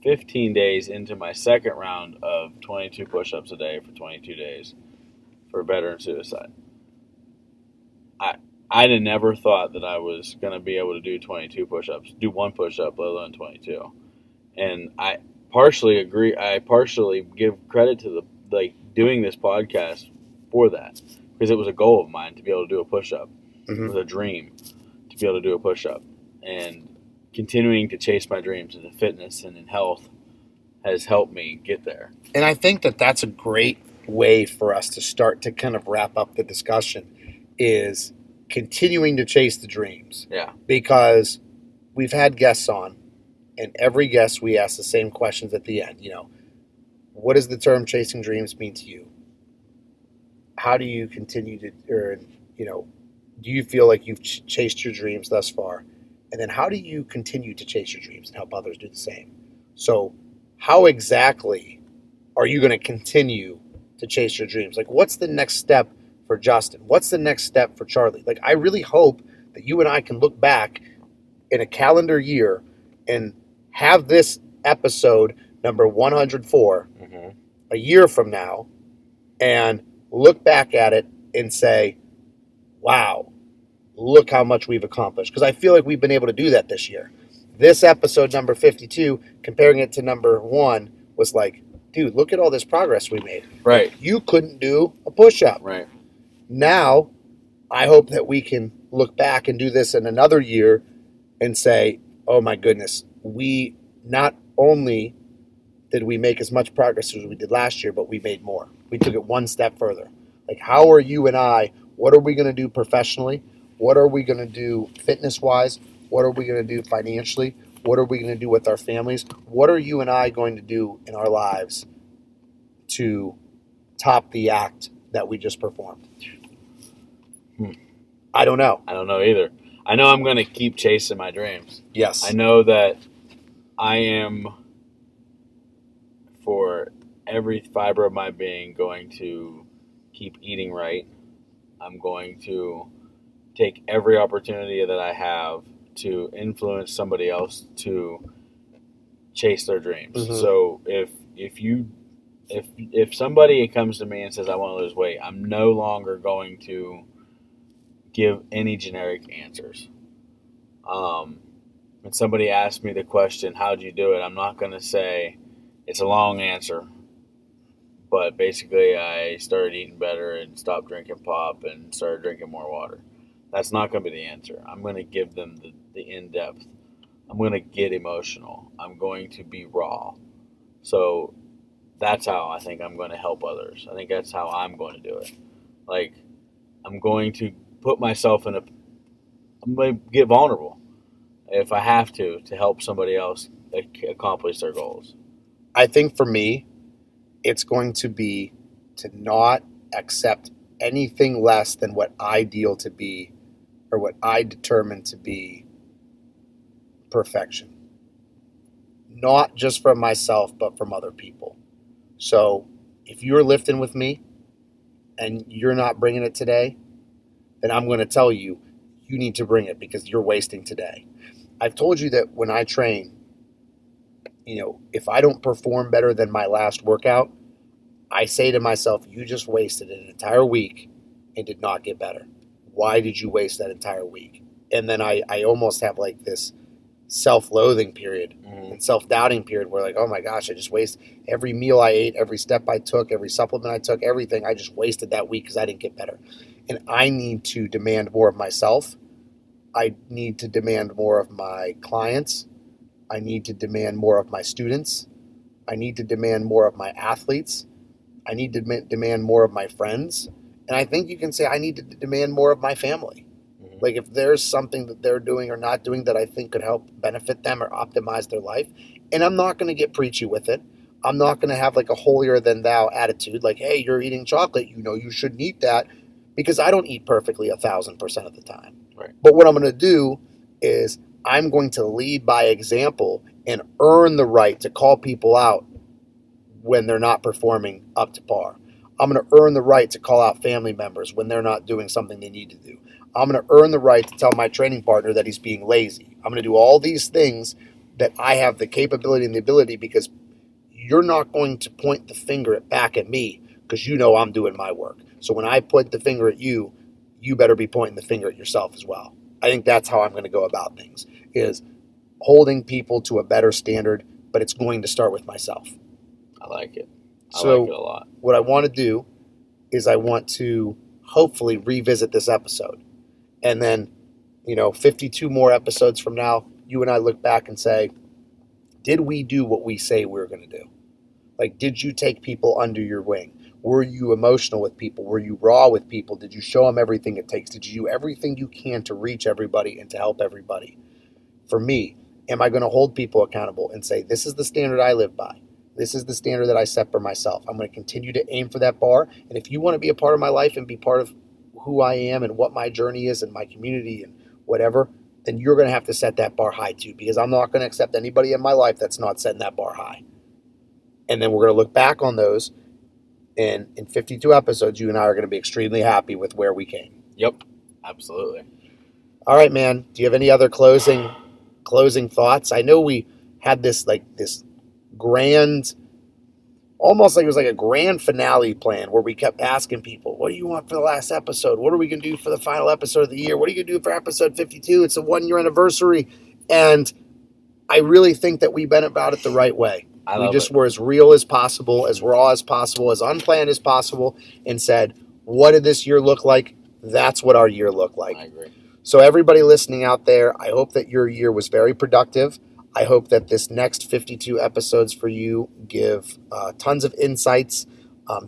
15 days into my second round of 22 push-ups a day for 22 days for veteran suicide. I'd have never thought that I was going to be able to do 22 push-ups, do one push-up, let alone 22. And I partially agree. I partially give credit to doing this podcast for that, because it was a goal of mine to be able to do a push-up. Mm-hmm. It was a dream to be able to do a push-up, and continuing to chase my dreams in fitness and in health has helped me get there. And I think that that's a great way for us to start to kind of wrap up the discussion, is continuing to chase the dreams. Yeah. Because we've had guests on, and every guest we ask the same questions at the end. What does the term chasing dreams mean to you? How do you continue to earn, do you feel like you've chased your dreams thus far? And then how do you continue to chase your dreams and help others do the same? So how exactly are you going to continue to chase your dreams? Like, what's the next step for Justin? What's the next step for Charlie? Like, I really hope that you and I can look back in a calendar year and have this episode number 104 a year from now and look back at it and say, wow, look how much we've accomplished. Because I feel like we've been able to do that this year. This episode, number 52, comparing it to number 1, was like, dude, look at all this progress we made. Right. Like, you couldn't do a push-up. Right. Now, I hope that we can look back and do this in another year and say, oh my goodness, we not only did we make as much progress as we did last year, but we made more. We took it one step further. Like, how are you and I, what are we going to do professionally? What are we going to do fitness-wise? What are we going to do financially? What are we going to do with our families? What are you and I going to do in our lives to top the act that we just performed? I don't know. I don't know either. I know I'm going to keep chasing my dreams. Yes. I know that I am, for every fiber of my being, going to keep eating right. I'm going to take every opportunity that I have to influence somebody else to chase their dreams. Mm-hmm. So if somebody comes to me and says, I want to lose weight, I'm no longer going to give any generic answers. When somebody asks me the question, how'd you do it? I'm not going to say, it's a long answer, but basically I started eating better and stopped drinking pop and started drinking more water. That's not going to be the answer. I'm going to give them the in-depth. I'm going to get emotional. I'm going to be raw. So that's how I think I'm going to help others. I think that's how I'm going to do it. Like, I'm going to put myself I'm going to get vulnerable if I have to help somebody else accomplish their goals. I think for me, it's going to be to not accept anything less than what I deal to be, or what I determine to be, perfection. Not just from myself, but from other people. So if you're lifting with me and you're not bringing it today, then I'm going to tell you, you need to bring it, because you're wasting today. I've told you that when I train, if I don't perform better than my last workout, I say to myself, you just wasted an entire week and did not get better. Why did you waste that entire week? And then I almost have like this self-loathing period and self-doubting period where, like, oh my gosh, I just wasted every meal I ate, every step I took, every supplement I took, everything. I just wasted that week because I didn't get better. And I need to demand more of myself. I need to demand more of my clients. I need to demand more of my students. I need to demand more of my athletes. I need to demand more of my friends. And I think you can say I need to demand more of my family. Mm-hmm. Like, if there's something that they're doing or not doing that I think could help benefit them or optimize their life, and I'm not going to get preachy with it. I'm not going to have like a holier than thou attitude. Like, hey, you're eating chocolate. You shouldn't eat that, because I don't eat perfectly 1,000% of the time. Right. But what I'm going to do is I'm going to lead by example and earn the right to call people out when they're not performing up to par. I'm going to earn the right to call out family members when they're not doing something they need to do. I'm going to earn the right to tell my training partner that he's being lazy. I'm going to do all these things that I have the capability and the ability, because you're not going to point the finger back at me because you know I'm doing my work. So when I point the finger at you, you better be pointing the finger at yourself as well. I think that's how I'm going to go about things, is holding people to a better standard, but it's going to start with myself. I like it. I So like it a lot. what I want to do is I want to hopefully revisit this episode. And then, 52 more episodes from now, you and I look back and say, did we do what we say we were going to do? Like, did you take people under your wing? Were you emotional with people? Were you raw with people? Did you show them everything it takes? Did you do everything you can to reach everybody and to help everybody? For me, am I going to hold people accountable and say, this is the standard I live by? This is the standard that I set for myself. I'm going to continue to aim for that bar. And if you want to be a part of my life and be part of who I am and what my journey is and my community and whatever, then you're going to have to set that bar high too, because I'm not going to accept anybody in my life that's not setting that bar high. And then we're going to look back on those. And in 52 episodes, you and I are going to be extremely happy with where we came. Yep, absolutely. All right, man. Do you have any other closing thoughts? I know we had this grand, almost like it was like a grand finale plan where we kept asking people, what do you want for the last episode? What are we going to do for the final episode of the year? What are you going to do for episode 52? It's a 1-year anniversary. And I really think that we went about it the right way. We just were as real as possible, as raw as possible, as unplanned as possible, and said, what did this year look like? That's what our year looked like. I agree. So everybody listening out there, I hope that your year was very productive. I hope that this next 52 episodes for you give tons of insights,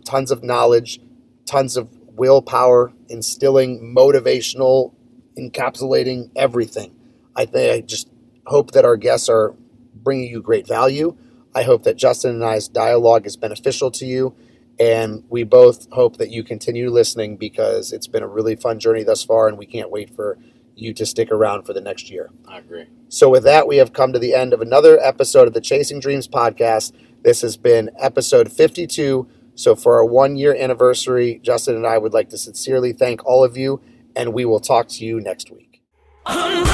tons of knowledge, tons of willpower, instilling motivational, encapsulating everything. I just hope that our guests are bringing you great value. I hope that Justin and I's dialogue is beneficial to you, and we both hope that you continue listening, because it's been a really fun journey thus far, and we can't wait for you to stick around for the next year. I agree. So with that, we have come to the end of another episode of the Chasing Dreams podcast. This has been episode 52. So for our 1-year anniversary, Justin and I would like to sincerely thank all of you, and we will talk to you next week. Unbreakable,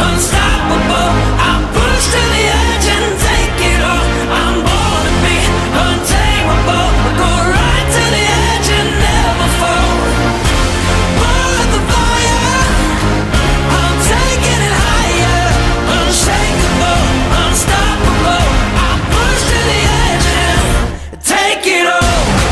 unstoppable, I'm pushed to the edge and take it all. I'm born to be untamable, go right to the edge and never fall. Born with the fire, I'm taking it higher. Unshakable, unstoppable, I'm pushed to the edge and take it all.